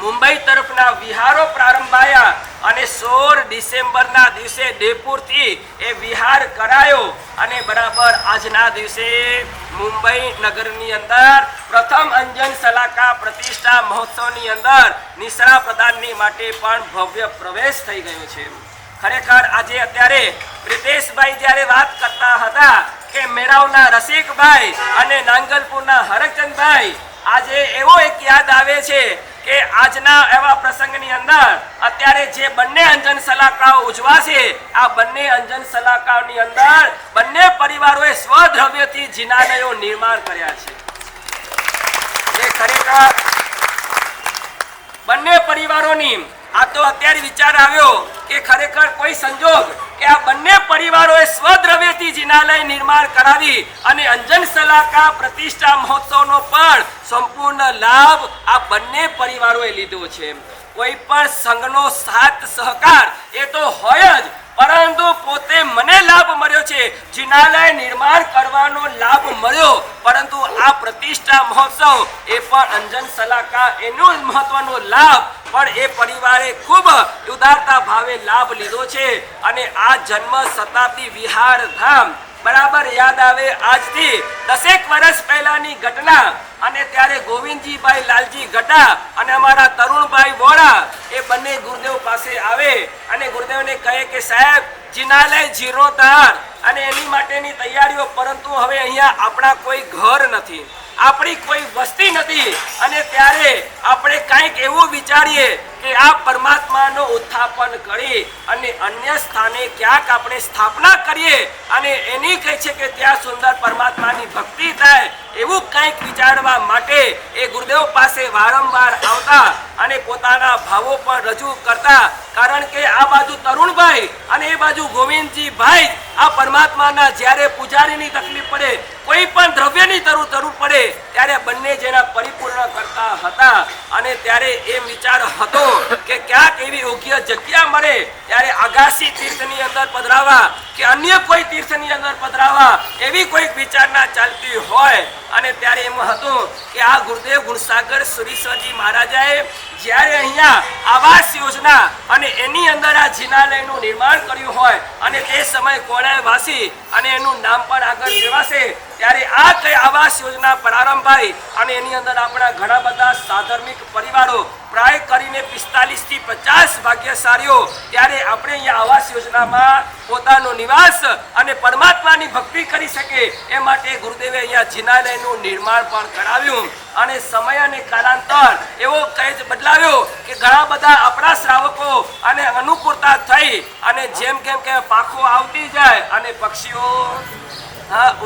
મુંબઈ તરફના વિહારો પ્રારંભાયા અને 16 ડિસેમ્બરના દિવસે દેવપુરથી એ વિહાર કરાયો અને બરાબર આજના દિવસે મુંબઈ નગરની અંદર પ્રથમ અંજન સલાકા પ્રતિષ્ઠા મહોત્સવની અંદર નિશા પ્રદાનની માટે પણ ભવ્ય પ્રવેશ થઈ ગયો છે. ખરેખર આજે અત્યારે પ્રિતેશભાઈ જ્યારે વાત કરતા હતા કે મેળાવના રસિકભાઈ અને નાંગલપુરના હરકચંદભાઈ, આજે એવો એક યાદ આવે છે કે આજના એવા પ્રસંગની અંદર અત્યારે જે બંને અંજન સલાકાઓ ઉજવાશે, આ બંને અંજન સલાકાઓની અંદર બંને પરિવારોએ સ્વદ્રવ્યથી જિનાલયો નિર્માણ કર્યા છે. એ ખરેખર બંને પરિવારોની આ તો અત્યારે વિચાર આવ્યો કે ખરેખર કોઈ સંજોગ કે આ બંને પરિવારોએ સ્વદ્રવ્યથી જિનાલય નિર્માણ કરાવી અને અંજન સલાકા પ્રતિષ્ઠા મહોત્સવનો પણ સંપૂર્ણ લાભ આ બંને પરિવારોએ લીધો છે. કોઈ પણ સંઘનો સાથ સહકાર એ તો હોય જ, પરંતુ પોતે મને લાભ મળ્યો છે, જિનાલય નિર્માણ કરવાનો લાભ મળ્યો, પરંતુ આ પ્રતિષ્ઠા મહોત્સવ એ પણ અંજન સલાકા એનો મહત્વનો લાભ પણ એ પરિવારે ખૂબ ઉદારતા ભાવે લાભ લીધો છે. અને આ જન્મ શતાબ્દી વિહાર ધામ બરાબર યાદ આવે આજથી 10 વર્ષ પહેલાની ઘટના. અને ત્યારે ગોવિંદજીભાઈ લાલજી ગઢા અને અમારા તરુણભાઈ વોરા એ બંને ગુરુદેવ પાસે આવે અને ગુરુદેવને કહે કે સાહેબ જિનાલય જીર્ણોદ્ધાર અને એની માટેની તૈયારીઓ, પરંતુ હવે અહીંયા આપણા કોઈ ઘર નથી આપણી કોઈ વસ્તી નથી અને ત્યારે આપણે કંઈક એવું વિચારીએ કે આ પરમાત્માનો ઉત્થાપન કરી અને અન્ય સ્થાને ક્યાંક આપણે સ્થાપના કરીએ અને એની કહે છે કે ત્યાં સુંદર પરમાત્માની ભક્તિ થાય, એવું કંઈક વિચારવા માટે એ ગુરુદેવ પાસે વારંવાર આવતા અને પોતાના ભાવો પણ રજૂ કરતા. કારણ કે આ બાજુ તરુણભાઈ અને એ બાજુ ગોવિંદજીભાઈ આ પરમાત્માના જ્યારે પૂજારીની તકલીફ પડે, કોઈ પણ દ્રવ્યની જરૂર પડે ત્યારે બંને જેના પરિપૂર્ણ કરતા હતા. અને ત્યારે એ વિચાર હતો કે ક્યાંક એવી યોગ્ય જગ્યા મળે ત્યારે આગાસી તીર્થની અંદર પધરાવા કે અન્ય કોઈ તીર્થની અંદર પધરાવા એવી કોઈક વિચારણા ચાલતી હોય. અને ત્યારે એમ હતું કે આ ગુરુદેવ ગુણસાગર સુરીશ્વરજી મહારાજાએ જ્યારે અહીંયા આવાસ યોજના અને એની અંદર આ જિનાલયનું નિર્માણ કર્યું હોય અને તે સમય કોણાવાસી અને એનું નામ પણ આગળ લેવાશે ત્યારે આ કઈ આવાસ યોજના પ્રારંભ થઈ અને એની અંદર આપણા ઘણા બધા સાધર્મિક પરિવારો પ્રાય કરીને 45 થી 50 ભાગ્યશાળીઓ ત્યારે આપણે અહીંયા આવાસ યોજનામાં પોતાનો નિવાસ અને પરમાત્માની ભક્તિ કરી શકે એ માટે ગુરુદેવે અહીંયા જિનાલયનું નિર્માણ પણ કરાવ્યું. અને સમય અને કાલાંતર એવો કઈ બદલાવ્યો કે ઘણા બધા આપણા શ્રાવકો અને અનુકૂળતા થઈ અને જેમ કેમ કે પાખો આવતી જાય અને પક્ષીઓ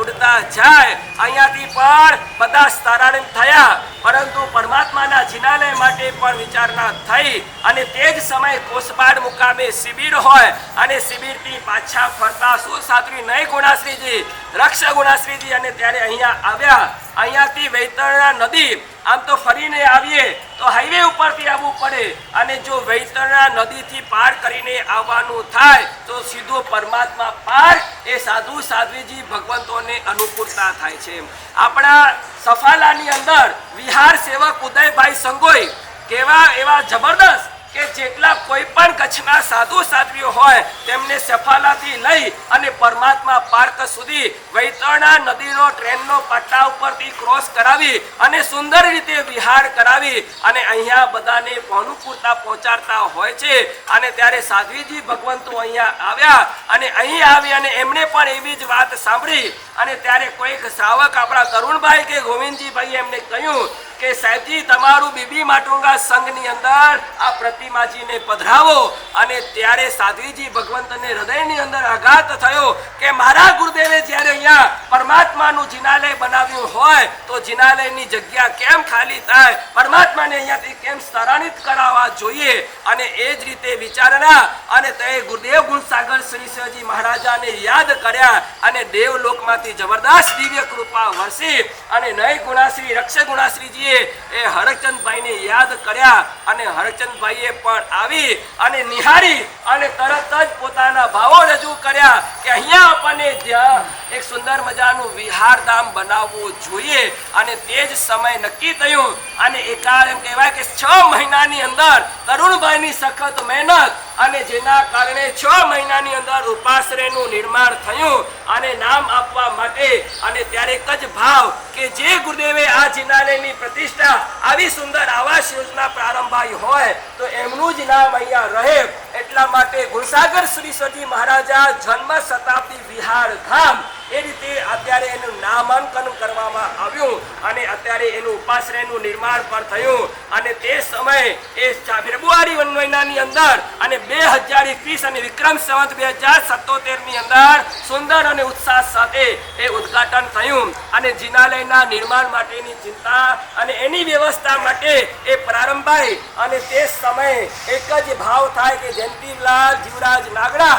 ઉડતા જાય અહીંયાથી પણ બધા સ્થળાંતરિત થયા. પરંતુ પરમાત્માના જિનાલય માટે પણ વિચારણા થઈ અને તે જ સમયે કોસબાડ મુકામે શિબિર હોય અને શિબિરથી પાછા ફરતા શું સાત્રી નહીં ગુણાશ્રીજી રક્ષ ગુણાશ્રીજી અને ત્યારે અહીંયા આવ્યા. અહીંયાથી વૈતરણા નદી આમ તો ફરીને આવીએ તો હાઈવે ઉપરથી આવવું પડે અને જો વૈતરણા નદીથી પાર કરીને આવવાનું થાય તો સીધો પરમાત્મા પાર એ સાધુ સાધ્વીજી ભગવંતોને અનુકૂળતા થાય છે. આપણા સફાલાની અંદર વિહાર સેવક ઉદયભાઈ સંગોઈ કેવા એવા જબરદસ્ત કે જેટલા કોઈ પણ કચ્છના સાધુ સાધ્વીઓ હોય તેમને સફાલાથી લઈ અને પરમાત્મા પાર્ક સુધી વૈતરણા નદીનો ટ્રેનનો પાટા ઉપરથી ક્રોસ કરાવી અને સુંદર રીતે વિહાર કરાવી અને અહીંયા બધાને અનુકૂળતા પહોંચાડતા હોય છે. અને ત્યારે સાધ્વીજી ભગવંતો અહીંયા આવ્યા અને અહીં આવી અને એમણે પણ એવી જ વાત સાંભળી અને ત્યારે કોઈક શ્રાવક આપણા તરુણભાઈ કે ગોવિંદજીભાઈ એમને કહ્યું કે સાહેબજી તમારું બીબી માટુંગા સંઘની અંદર આ પ્રતિમાજીને પધરાવો. અને ત્યારે સાધ્વીજી ભગવંતને હૃદયની અંદર આઘાત થયો કે મારા ગુરુદેવે જ્યારે અહીંયા પરમાત્માનું જિનાલય બનાવ્યું હોય તો જિનાલયની જગ્યા કેમ ખાલી થાય, પરમાત્માને અહીંયાથી કેમ સ્થળાંતરિત કરાવવા જોઈએ. અને એ જ રીતે વિચારણા અને તે ગુરુદેવ ગુણસાગર શ્રીશ્વરજી મહારાજાને યાદ કર્યા અને દેવલોકમાંથી જબરદસ્ત દિવ્ય કૃપા વરસી અને નય ગુણાશ્રી રક્ષ ગુણાશ્રીજીએ એ હરચંદભાઈને યાદ કર્યા અને હરચંદભાઈએ પણ આવી અને નિહાળી અને તરત જ પોતાના ભાવો રજૂ કર્યા કે અહીંયા આપણને જ્યાં એક સુંદર મજાનું વિહારધામ બનાવવું જોઈએ. અને તે જ સમય નક્કી થયું અને એકાળ એમ કહેવાય કે 6 મહિનાની અંદર તરુણભાઈની સખત મહેનત અને જેના કારણે 6 મહિનાની અંદર ઉપાશ્રયનું નિર્માણ થયું અને નામ આપવા માટે. અને ત્યારે એક જ ભાવ કે જે ગુરુદેવે આ જિનાલયની પ્રતિષ્ઠા આવી સુંદર આવાસ યોજના પ્રારંભાઈ હોય તો એમનું જ નામ અહીંયા રહે એટલા માટે ગુણસાગર શ્રીશ્વરજી મહારાજા જન્મ શતાબ્દી વિહાર ધામ એ રીતે અત્યારે એનું નામાંકન કરવામાં આવ્યું અને અત્યારે એનું ઉપાશ્રયનું નિર્માણ પણ થયું. અને તે સમયે એ ફેબ્રુઆરી મહિનાની અંદર અને 2021 અને વિક્રમ સંવત 2077 ની અંદર સુંદર અને ઉત્સાહ સાથે એ ઉદ્ઘાટન થયું. અને જિનાલયના નિર્માણ માટેની ચિંતા અને એની વ્યવસ્થા માટે એ પ્રારંભાઈ અને તે સમયે એક જ ભાવ થાય કે જયંતિલાલ જીવરાજ નાગડા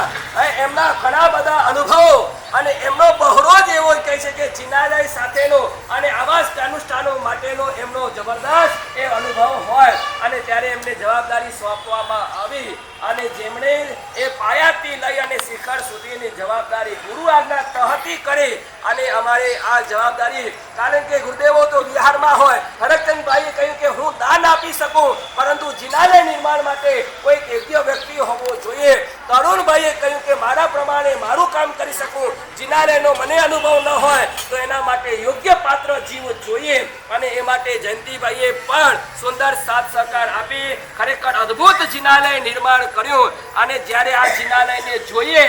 એમના ઘણા બધા અનુભવો અને એમનો બહોરો જ એવો કહે છે કે જિનાલય સાથેનો અને આવાસ અનુષ્ઠાનો માટેનો એમનો જબરદસ્ત એ અનુભવ હોય. અને ત્યારે એમને જવાબદારી સોંપવામાં આવી અને જેમણે એ પાયાથી લઈ અને શિખર સુધીની જવાબદારી ગુરુ આજ્ઞા તહતી કરી અને અમારે આ જવાબદારી કારણ કે ગુરુદેવો તો વિહારમાં હોય. હરચંદભાઈએ કહ્યું કે હું દાન આપી શકું પરંતુ જિનાલય નિર્માણ માટે કોઈ યોગ્ય વ્યક્તિ હોવો જોઈએ. તરુણભાઈએ કહ્યું કે મારા પ્રમાણે મારું કામ કરી શકું, જિનાલયનો મને અનુભવ ન હોય તો એના માટે યોગ્ય પાત્ર જીવ જોઈએ. અને એ માટે જયંતિભાઈએ પણ સુંદર સાથ સહકાર આપી ખરેખર અદ્ભુત જિનાલય નિર્માણ કર્યું. અને જ્યારે આ જિનાલયને જોઈએ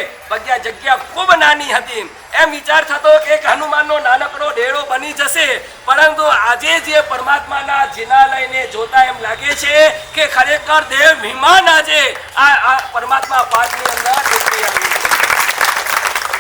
જગ્યા ખૂબ નાની હતી એમ વિચાર થતો કે એક હનુમાનનો નાનકડો ડેરો બની જશે, પરંતુ આજે જે પરમાત્માના જિનાલયને જોતા એમ લાગે છે કે ખરેખર દેવ વિમાન આજે આ પરમાત્મા પાઠની અંદર ઉતરી આવ્યું છે.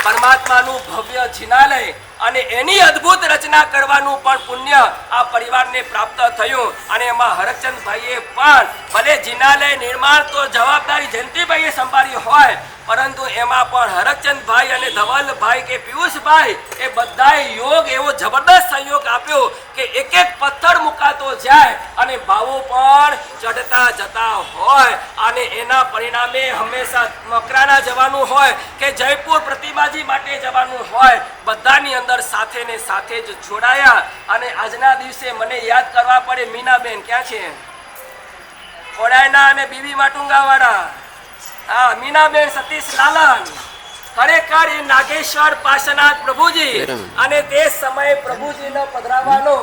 પરમાત્માનું ભવ્ય જિનાલય અને એની અદ્ભુત રચના કરવાનું પણ પુણ્ય આ પરિવારને પ્રાપ્ત થયું. અને એમાં હરકચંદભાઈએ પણ ભલે જિનાલય નિર્માણ તો જવાબદારી જયંતિભાઈએ સંભાળી હોય, પરંતુ એમાં પણ હરકચંદભાઈ અને ધવલભાઈ કે પિયુષભાઈ એ બધાએ યોગ એવો જબરદસ્ત સહયોગ આપ્યો કે એક એક પથ્થર મુકાતો જાય અને ભાવો પણ ચડતા જતા હોય. અને એના પરિણામે હંમેશા મકરાના જવાનું હોય કે જયપુર પ્રતિમાજી માટે જવાનું હોય, બધાની અંદર સાથે ને સાથે જ જોડાયા. અને આજના દિવસે મને યાદ કરવા પડે, મીનાબેન ક્યાં છે? ખોડાયના અને બીબી માટુંગા વાળા. હા, મીનાબેન સતીશ લાલન. ખરેખર એ નાગેશ્વર પાર્શ્વનાથ પ્રભુજી અને તે સમયે પ્રભુજીનો પધરાવાનો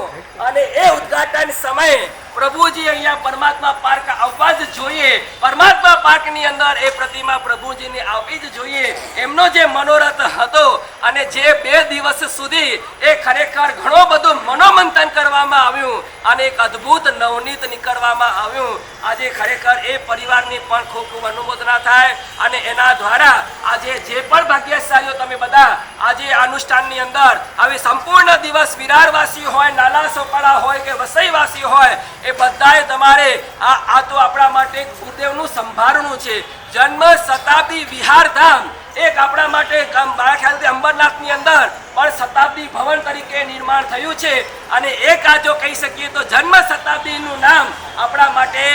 અને એ ઉદ્ઘાટન સમયે પ્રભુજી અહીંયા પરમાત્મા પાર્ક આવવા જ જોઈએ. પરમાત્મા પાર્કની અંદર એ પ્રતિમા પ્રભુજીની આવવી જ જોઈએ. એમનો જે મનોરથ હતો અને જે 2 દિવસ સુધી એ ખરેખર ઘણો બધું મનોમંથન કરવામાં આવ્યું અને એક અદ્ભુત નવનીત નીકળવામાં આવ્યું. આજે ખરેખર એ પરિવારની પણ ખૂબ ખૂબ અનુમોદના થાય અને એના દ્વારા આજે જે પણ ભાગ્યશાળીઓ તમે બધા આજે અનુષ્ઠાનની અંદર હવે સંપૂર્ણ દિવસ વિરારવાસી હોય, નાલા સોપાળા હોય કે વસઈવાસી હોય, એ બધાએ તમારે આ તો આપણા માટે ગુરુદેવનું સંભાળનું છે. જન્મ શતાબ્દી વિહારધામ એક આપણા માટે મારા ખ્યાલથી અંબરનાથની અંદર પણ શતાબ્દી ભવન તરીકે નિર્માણ થયું છે. અને એક આ જો કહી શકીએ તો જન્મ શતાબ્દીનું નામ આપણા માટે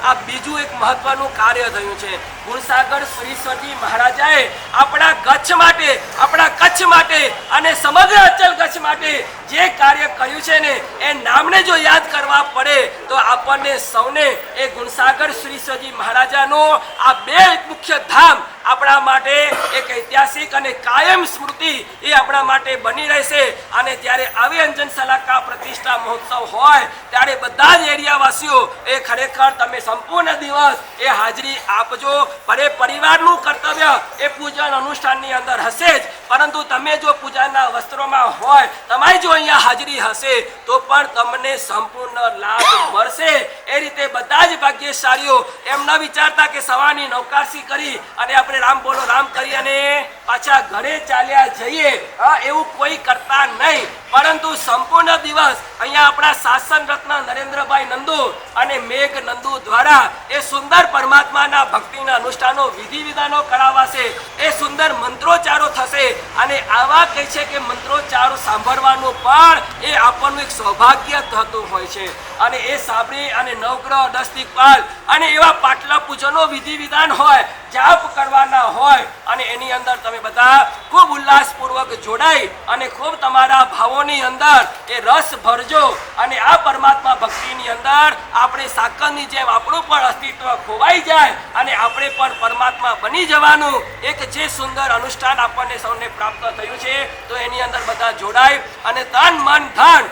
આ બીજું એક મહત્વનું કાર્ય થયું છે. ગુણસાગર સુરીશ્વરજી મહારાજાએ આપણા કચ્છ માટે અને સમગ્ર અચલ કચ્છ માટે જે કાર્ય કર્યું છે ને એ નામને જો યાદ કરવા પડે તો આપણને સૌને એ ગુણસાગર સુરીશ્વરજી મહારાજાનું આ 2 મુખ્ય ધામ આપણા માટે એક ઐતિહાસિક અને કાયમ સ્મૃતિ એ આપણા માટે બની રહેશે. અને ત્યારે આવી અંજન સલાકા પ્રતિષ્ઠા મહોત્સવ હોય ત્યારે બધા જ એરિયાવાસીઓ એ ખરેખર તમે સંપૂર્ણ દિવસ એ હાજરી આપજો. ભલે પરિવારનું કર્તવ્ય એ પૂજન અનુષ્ઠાનની અંદર હશે જ, પરંતુ તમે જો પૂજાના વસ્ત્રોમાં હોય, તમારી જો અહીંયા હાજરી હશે તો પણ તમને સંપૂર્ણ લાભ મળશે. એ રીતે બધા જ ભાગ્યશાળીઓ એમ ન વિચારતા કે સવારની નૌકારસી કરી અને આપણે રામ બોલો રામ કરી અને પાછા ઘરે ચાલ્યા જઈએ, એવું કોઈ કરતા નહીં. પરંતુ સંપૂર્ણ દિવસ અહીંયા આપણા શાસન રત્ન નરેન્દ્રભાઈ નંદુ અને મેઘ નંદુ દ્વારા એ સુંદર પરમાત્માના ભક્તિના અનુષ્ઠાનો વિધિ વિધાનો કરાવાશે, એ સુંદર મંત્રોચ્ચારો થશે. અને આવા કહે છે કે મંત્રોચ્ચારો સાંભળવાનું પણ એ આપણનું એક સૌભાગ્ય થતું હોય છે. અને એ સાંભળી અને નવગ્રહ 10 દિક્પાલ અને એવા પાટલા પૂજનો વિધિ વિધાન હોય, જાપ કરવાના હોય અને એની અંદર તમે બધા ખૂબ ઉલ્લાસપૂર્વક જોડાઈ અને ખૂબ તમારા ભાવોની અંદર એ રસ ભરજો. અને આ પરમાત્મા ભક્તિની અંદર આપણે સાકરની જેમ આપણું પણ અસ્તિત્વ ખોવાઈ જાય અને આપણે પણ પરમાત્મા બની જવાનું એક જે સુંદર અનુષ્ઠાન આપણને સૌને પ્રાપ્ત થયું છે, તો એની અંદર બધા જોડાય અને તન મન ધન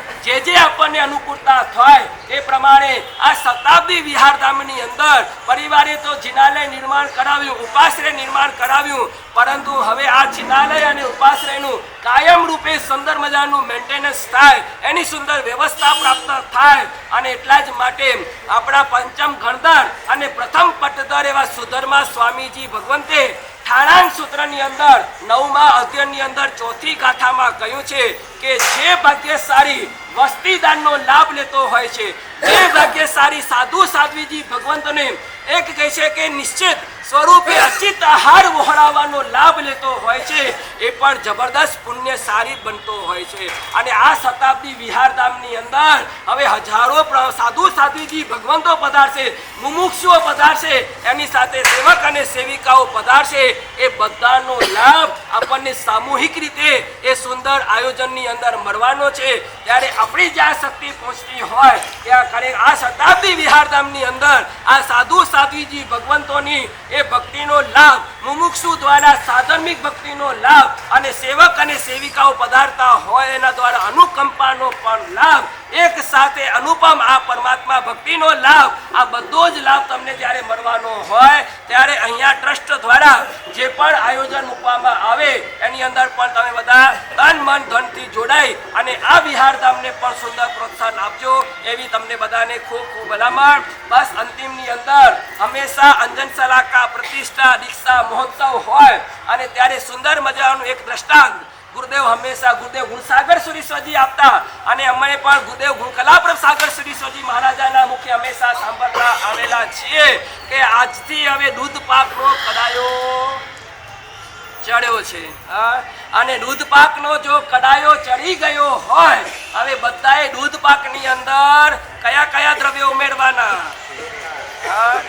જે આપણને અનુકૂળતા થાય એ પ્રમાણે આ શતાબ્દી વિહારધામની અંદર પરિવારે તો જિનાલય નિર્માણ કરાવ્યું, ઉપાશ્રય નિર્માણ કરાવ્યું, પરંતુ હવે આ જિનાલય અને ઉપાશ્રયનું કાયમ રૂપે સુંદર મજાનું મેન્ટેનન્સ થાય, એની સુંદર વ્યવસ્થા પ્રાપ્ત થાય. અને એટલા જ માટે આપણા પંચમ ગણધર અને પ્રથમ પટ્ટધર એવા સુધર્મા સ્વામીજી ભગવંતે ઠાણાંગ સૂત્રની અંદર 9મા અધ્યયનની અંદર 4થી ગાથામાં કહ્યું છે કે જે ભાગ્યશાળી વસ્તીદાનનો લાભ લેતો હોય છે, જે ભાગ્યશાળી સાધુ સાધ્વીજી ભગવંતને એક કહે છે કે નિશ્ચિત સ્વરૂપે અચિત આહાર વહોરાવાનો લાભ લેતો હોય છે, એ પણ જબરદસ્ત પુણ્યશાળી બનતો હોય છે. અને આ શતાબ્દી વિહારધામની અંદર હવે હજારો સાધુ સાધ્વીજી ભગવંતો પધારશે, મુમુક્ષુઓ પધારશે, એની સાથે સેવક અને સેવિકાઓ પધારશે. એ બધાનો લાભ આપણને સામૂહિક રીતે એ સુંદર આયોજનની અંદર મળવાનો છે. ત્યારે આપણી જ્યાં શક્તિ પહોંચતી હોય ત્યાં ખરેખર આ શતાબ્દી વિહારધામની અંદર આ સાધુ સાધ્વીજી ભગવંતોની એ ભક્તિનો લાભ, મુમુક્ષુ દ્વારા સાધર્મિક ભક્તિનો લાભ અને સેવક અને સેવિકાઓ પધારતા હોય એના દ્વારા અનુકંપાનો પણ લાભ, એક સાથે અનુપમ આ પરમાત્મા ભક્તિનો લાભ, આ બધો જ લાભ તમને જ્યારે મળવાનો હોય ત્યારે અહીંયા ટ્રસ્ટ દ્વારા જે પણ આયોજન મૂકવામાં આવે એની અંદર પણ તમે બધા તન મન ધનથી જોડાઈ અને આ વિહારધામને પણ સુંદર પ્રોત્સાહન આપજો એવી તમને બધાને ખૂબ ખૂબ ભલામણ. બસ અંતિમની અંદર હંમેશા અંજન સલાકા પ્રતિષ્ઠા દીક્ષા મહોત્સવ હોય અને ત્યારે સુંદર મજાનું એક દ્રષ્ટાંત ગુરુદેવ હંમેશા ગુરુદેવ ગુણસાગર સુરીશ્વરજી આપતા અને અમે પણ ગુરુદેવ ગુણકલાપ્રભ સાગર સુરીશ્વરજી મહારાજાના મુખે હંમેશા સાંભળતા આવેલા છીએ કે આજથી હવે દૂધ પાકનો કડાયો ચડ્યો છે. અને દૂધ પાકનો જો કડાયો ચડી ગયો હોય હવે બધાએ દૂધ પાકની અંદર કયા કયા દ્રવ્યો ઉમેરવાના?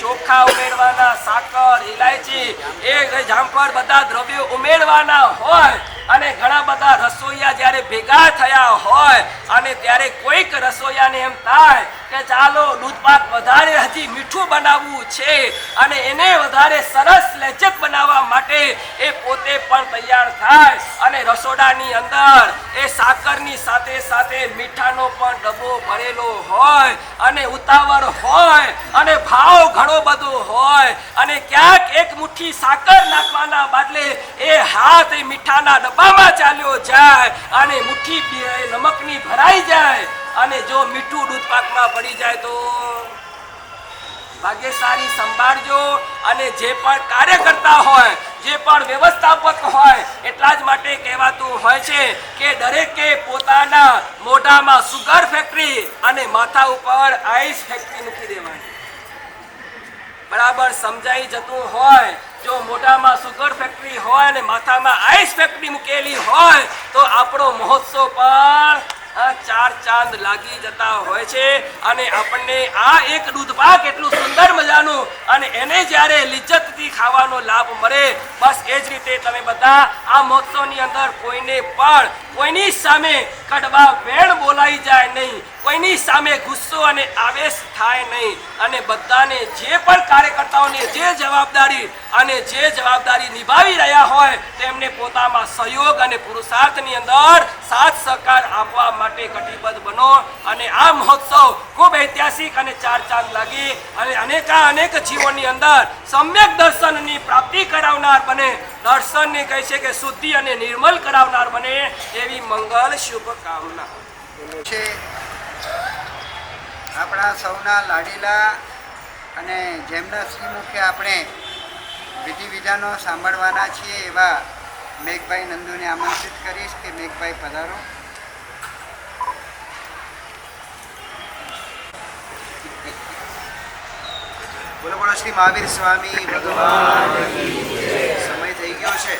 ચોખા ઉમેરવાના, સાકર, ઇલાયચી, એ જામફળ બધા દ્રવ્યો ઉમેરવાના હોય અને ઘણા બધા રસોઈયા જ્યારે ભેગા થયા હોય અને ત્યારે કોઈક રસોઈયાને એમ થાય કે ચાલો દૂધપાક વધારે હજી મીઠું બનાવવું છે અને એને વધારે સરસ લેચક બનાવવા માટે એ પોતે પણ તૈયાર થાય અને રસોડાની અંદર એ સાકરની સાથે સાથે મીઠાનો પણ ડબ્બો ભરેલો હોય અને ઉતાવળ હોય અને ભાવ ઘણો બધો હોય અને ક્યાંક એક મુઠ્ઠી સાકર નાખવાના બદલે એ હાથ એ મીઠાના ડબ્બામાં ચાલ્યો જાય અને મુઠ્ઠી નમકની ભરાઈ જાય અને જો મીઠું દૂધ પાકમાં પડી જાય તો ભાગ્યશાળી સંભાળજો. અને જે પણ કાર્યકર્તા હોય, જે પણ વ્યવસ્થાપક હોય, એટલા જ માટે કહેવાતું હોય છે કે દરેકે પોતાના મોઢામાં સુગર ફેક્ટરી અને માથા ઉપર આઈસ ફેક્ટરી મૂકી દેવાની. બરાબર સમજાઈ જતું હોય. જો મોઢામાં સુગર ફેક્ટરી હોય અને માથામાં આઈસ ફેક્ટરી મૂકેલી હોય તો આપણો મહોત્સવ પણ ચાર ચાંદ લાગી જતા હોય છે. અને આપણને આ એક દૂધ પાક એટલું સુંદર મજાનું અને એને જ્યારે લિજ્જતથી ખાવાનો લાભ મળે, બસ એ જ રીતે તમે બધા આ મહોત્સવની અંદર કોઈને પણ કોઈની સામે કડવા વેણ બોલાઈ જાય નહીં, કોઈની સામે ગુસ્સો અને આવેશ થાય નહીં અને બધાને જે પણ કાર્યકર્તાઓને જે જવાબદારી નિભાવી રહ્યા હોય તેમને પોતામાં સહયોગ અને પુરુષાર્થની અંદર સાથ સહકાર આપવા માટે કટિબદ્ધ બનો અને આ મહોત્સવ ખૂબ ઐતિહાસિક અને ચાર ચાંદ લાગી અને અનેક જીવોની અંદર સમ્યક દર્શનની પ્રાપ્તિ કરાવનાર બને, દર્શનને કહે છે કે શુદ્ધિ અને નિર્મલ કરાવનાર બને એવી મંગલ શુભકામના છે. આપણા સૌના લાડીલા અને જેમના શ્રીમુખે આપણે વિધિ વિધાનો સાંભળવાના છીએ એવા મેઘભાઈ નંદુને આમંત્રિત કરીશ કે મેઘભાઈ પધારો. બોલો બોલો શ્રી મહાવીર સ્વામી ભગવાન. સમય થઈ ગયો છે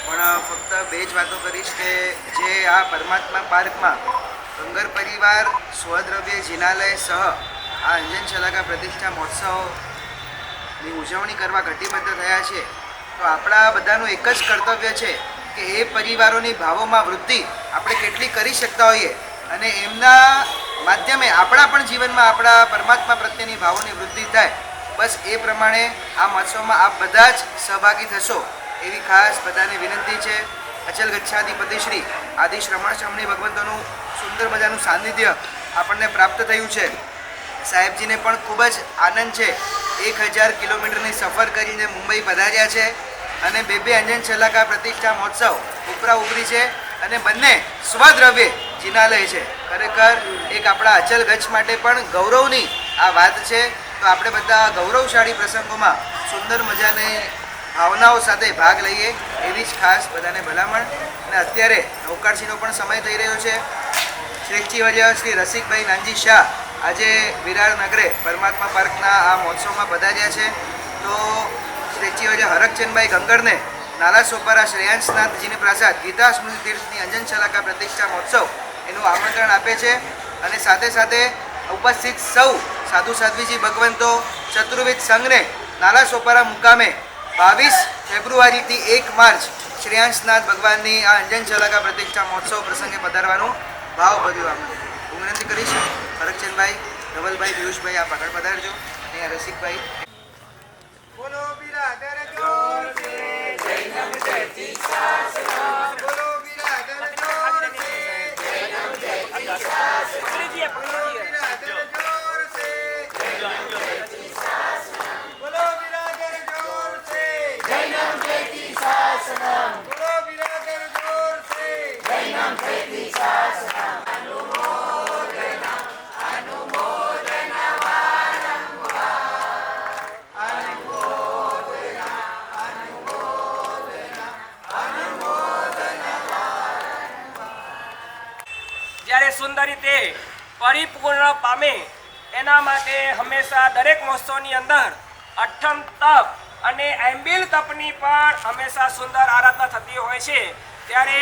પણ ફક્ત બે જ વાતો કરીશ કે જે આ પરમાત્મા પાર્કમાં કંગર પરિવાર સ્વદ્રવ્ય જિનાલય સહ આ અંજન શલાકા પ્રતિષ્ઠા મહોત્સવની ઉજવણી કરવા કટિબદ્ધ થયા છે તો આપણા બધાનું એક જ કર્તવ્ય છે કે એ પરિવારોની ભાવોમાં વૃદ્ધિ આપણે કેટલી કરી શકતા હોઈએ અને એમના માધ્યમે આપણા પણ જીવનમાં આપણા પરમાત્મા પ્રત્યેની ભાવોની વૃદ્ધિ થાય, બસ એ પ્રમાણે આ મહોત્સવમાં આપ બધા જ સહભાગી થશો એવી ખાસ બધાને વિનંતી છે. અચલ ગચ્છાધિપતિ શ્રી આદિ શ્રમણ શ્રમણી ભગવંતોનું સુંદર મજાનું સાનિધ્ય આપણને પ્રાપ્ત થયું છે. સાહેબજીને પણ ખૂબ જ આનંદ છે. 1000 કિલોમીટરની સફર કરીને મુંબઈ પધાર્યા છે અને બે અંજન શલાકા પ્રતિષ્ઠા મહોત્સવ ઉપરા ઉપરી છે અને બંને સ્વદ્રવ્ય જિનાલય છે. ખરેખર એક આપણા અચલ ગચ્છ માટે પણ ગૌરવની આ વાત છે. તો આપણે બધા ગૌરવશાળી પ્રસંગોમાં સુંદર મજાની ભાવનાઓ સાથે ભાગ લઈએ એવી જ ખાસ બધાને ભલામણ. અને અત્યારે નૌકારસીનો પણ સમય થઈ રહ્યો છે. શ્રેષ્ઠીવર્ય શ્રી રસિકભાઈ નાનજી શાહ આજે વિરાર નગરે પરમાત્મા પાર્કના આ મહોત્સવમાં પધાર્યા છે. તો શ્રેષ્ઠીવર્ય હરકચંદભાઈ ગંગરને નાલા સોપારા શ્રેયાંશનાથજીની પ્રાસાદ ગીતા સ્મૃતિ તીર્થની અંજન શલાકા પ્રતિષ્ઠા મહોત્સવ એનું આમંત્રણ આપે છે અને સાથે સાથે ઉપસ્થિત સૌ સાધુ સાધ્વીજી ભગવંતો ચતુર્વેદ સંઘને નાલા સોપારા મુકામે 22 ફેબ્રુઆરીથી 1 માર્ચ શ્રેયાંશનાથ ભગવાનની આ અંજન શલાકા પ્રતિષ્ઠા મહોત્સવ પ્રસંગે પધારવાનું ભાવ બધું આપણે હું વિનંતી કરીશ. હરકચંદભાઈ, ધવલભાઈ, પિયુષભાઈ આપ આગળ પધારજો. અહીંયા રસિકભાઈ. બોલો બિરાદર જોર સે જૈનમ જયતિ શાસના. બોલો બિરાદર જોર સે જૈનમ જયતિ શાસના. બોલો બિરાદર જોર સે જૈનમ જયતિ શાસના. બોલો બિરાદર જોર સે જૈનમ જયતિ બોલો બિરાદર જોર સે જ્યારે સુંદર રીતે પરિપૂર્ણ પામે એના માટે હંમેશા દરેક મહોત્સવની અંદર અઠ્ઠમ તપ અને એમ્બિલ તપની પણ હંમેશા સુંદર આરાધના થતી હોય છે. ત્યારે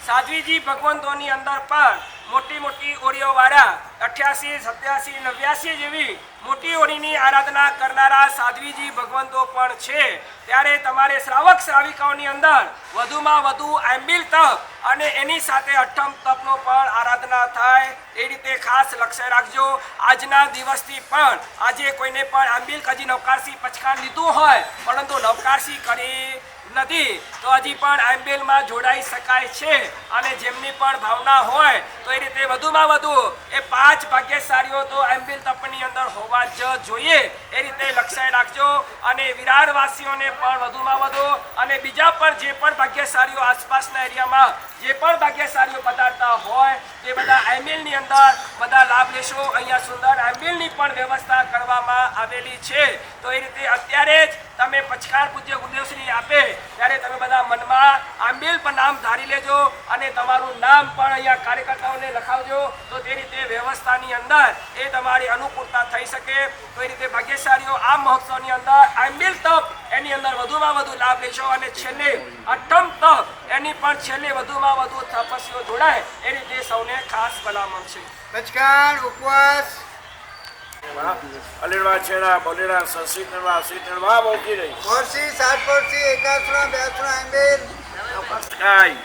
સાધ્વીજી ભગવંતોની અંદર પણ મોટી મોટી ઓળીઓવાળા 88, 87, 89 જેવી મોટી ઓળીની આરાધના કરનારા સાધ્વીજી ભગવંતો પણ છે. ત્યારે તમારે શ્રાવક શ્રાવિકાઓની અંદર વધુમાં વધુ એમ્બિલ તપ અને એની સાથે અઠ્ઠમ તપનો પણ આરાધના થાય એ રીતે ખાસ લક્ષ્ય રાખજો. આજના દિવસથી પણ આજે કોઈને પણ એમ્બિલ હજી નવકારસી પચકાન લીધું હોય પરંતુ નવકારસી કરી નથી તો હજી પણ એમ્બિલમાં જોડાઈ શકાય છે. અને જેમની પણ ભાવના હોય તો એ રીતે વધુમાં વધુ એ 5 ભાગ્યશાળીઓ તો એમ્બિલ તપની અંદર હોવા જ જોઈએ એ રીતે લક્ષ્ય રાખજો. અને વિરારવાસીઓને પણ વધુમાં વધુ અને બીજા પણ જે પણ ભાગ્યશાળીઓ આસપાસના એરિયામાં જે પણ ભાગ્યશાળીઓ પધારતા હોય તે બધા એમ્બિલની અંદર બધા લાભ લેશો. અહીંયા સુંદર એમ્બિલની પણ વ્યવસ્થા કરવામાં આવેલી છે. તો એ રીતે અત્યારે જ તમે પચકાર પૂજ્ય ગુરુદેવશ્રી આપે ત્યારે તમે બધા મનમાં આંબેલ પર નામ ધારી લેજો અને તમારું નામ પણ અહીંયા કાર્યકર્તાઓને લખાવજો. તો તે રીતે વ્યવસ્થાની અંદર એ તમારી અનુકૂળતા થઈ શકે. તો એ રીતે ભાગ્યશાળીઓ આ મહોત્સવની અંદર આંબેલ તપ એની અંદર વધુમાં વધુ લાભ લેશો. અને છેલ્લે અઠ્ઠમ તપ એની પણ છેલ્લે વધુમાં વધુ તપસ્વીઓ જોડાય એ રીતે સૌને ખાસ ભલામણ છે. પચકાણ ઉપવાસ અલેરવા છેડા બોલેરા સસીતણવા સીતણવા બોકી રહી પોરસી સાત પોરસી એકાસણા બેસણા એમ્બેલ કાય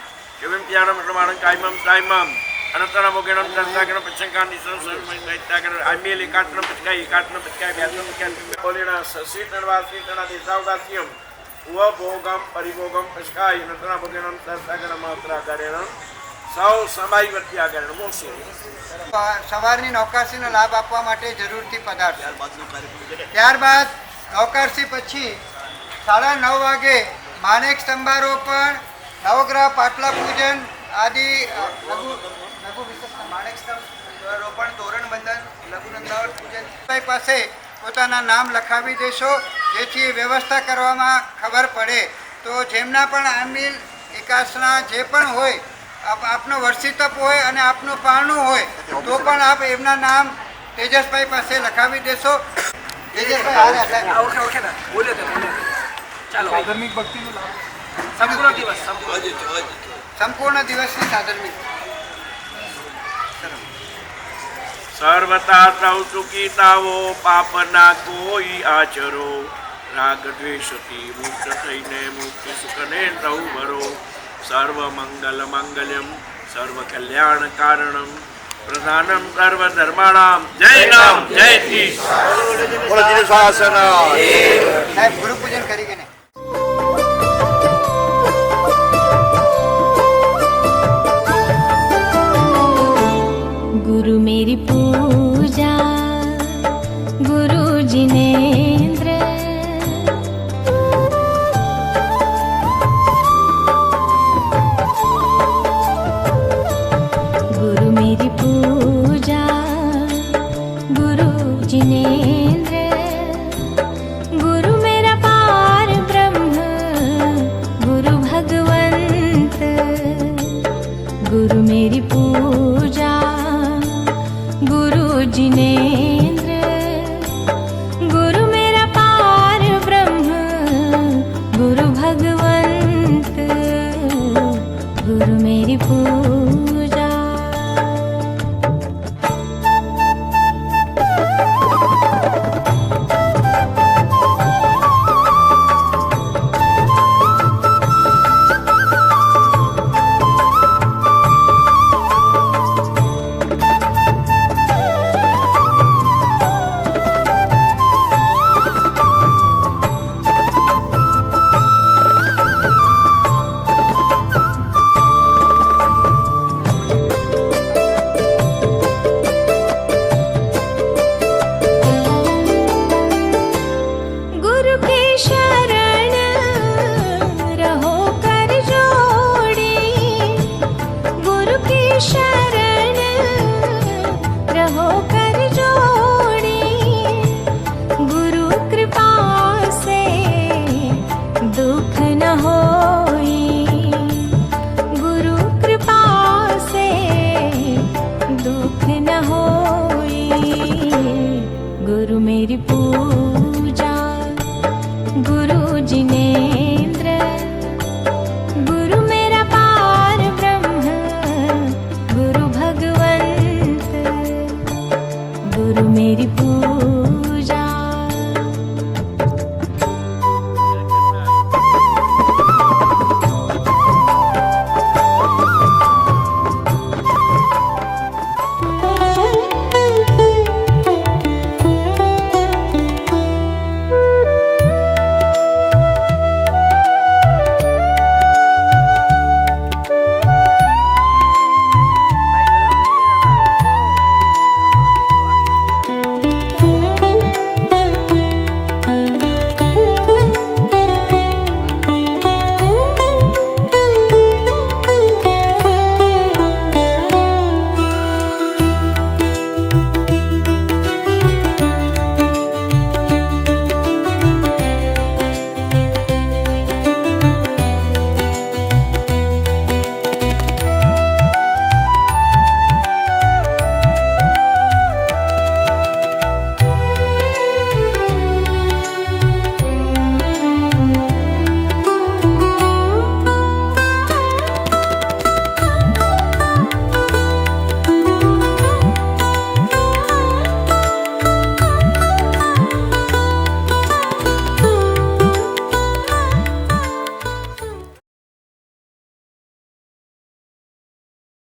કેવમ પ્યારમ પ્રમાણં કાયમમ કાયમમ અનંતરા મોગેણમ દંતાગણ પચંકા નિસં સર્વમય દૈત્યાગણ આમેલ એકાટણ પચકાય બેસણ પચકાય બોલેરા સસીતણવા સીતણા દેસાવદાસ્યમ ઉવ ભોગમ પરિભોગમ પચકાય અનંતરા મોગેણમ દંતાગણ માત્રા ગણેણ સૌ સમાઈ વત્યાગણ મોસે સવારની નૌકારસીનો લાભ આપવા માટે જરૂરથી પધારશે. ત્યારબાદ નૌકારસી પછી 9:30 વાગે માણેક સ્તંભારોપણ, નવગ્રહ પાટલા પૂજન આદિ લઘુ વિશેષ માણેક સ્તંભ રોપણ, તોરણ બંધન, લઘુ નંદાવર પૂજન પાસે પોતાના નામ લખાવી દેશો જેથી વ્યવસ્થા કરવામાં ખબર પડે. તો જેમના પણ આમિલ એકાસના જે પણ હોય આપનો વર્ષી તપ હોય અને આપનું પારણું હોય તો પણ આપ એમના નામ તેજસભાઈ પાસે લખાવી દેશો. તેજસભાઈ ઓકે ના બોલે તો ચાલો સંપૂર્ણ દિવસ સંપૂર્ણ દિવસની સાધર્મિક સર્વતા તૌ સુખી તાવો પાપ ના કોઈ આચરો રાગ દ્વેષથી મુક્ત થઈને મુક્તિ સુખને તૌ ભરો સર્વ મંગલ મંગલ્યમ સર્વ કલ્યાણ કારણમ પ્રધાનમ સર્વ ધર્માણામ જય નામ જય જી શાસન સાહેબ ગુરુ પૂજન કરી ગયા.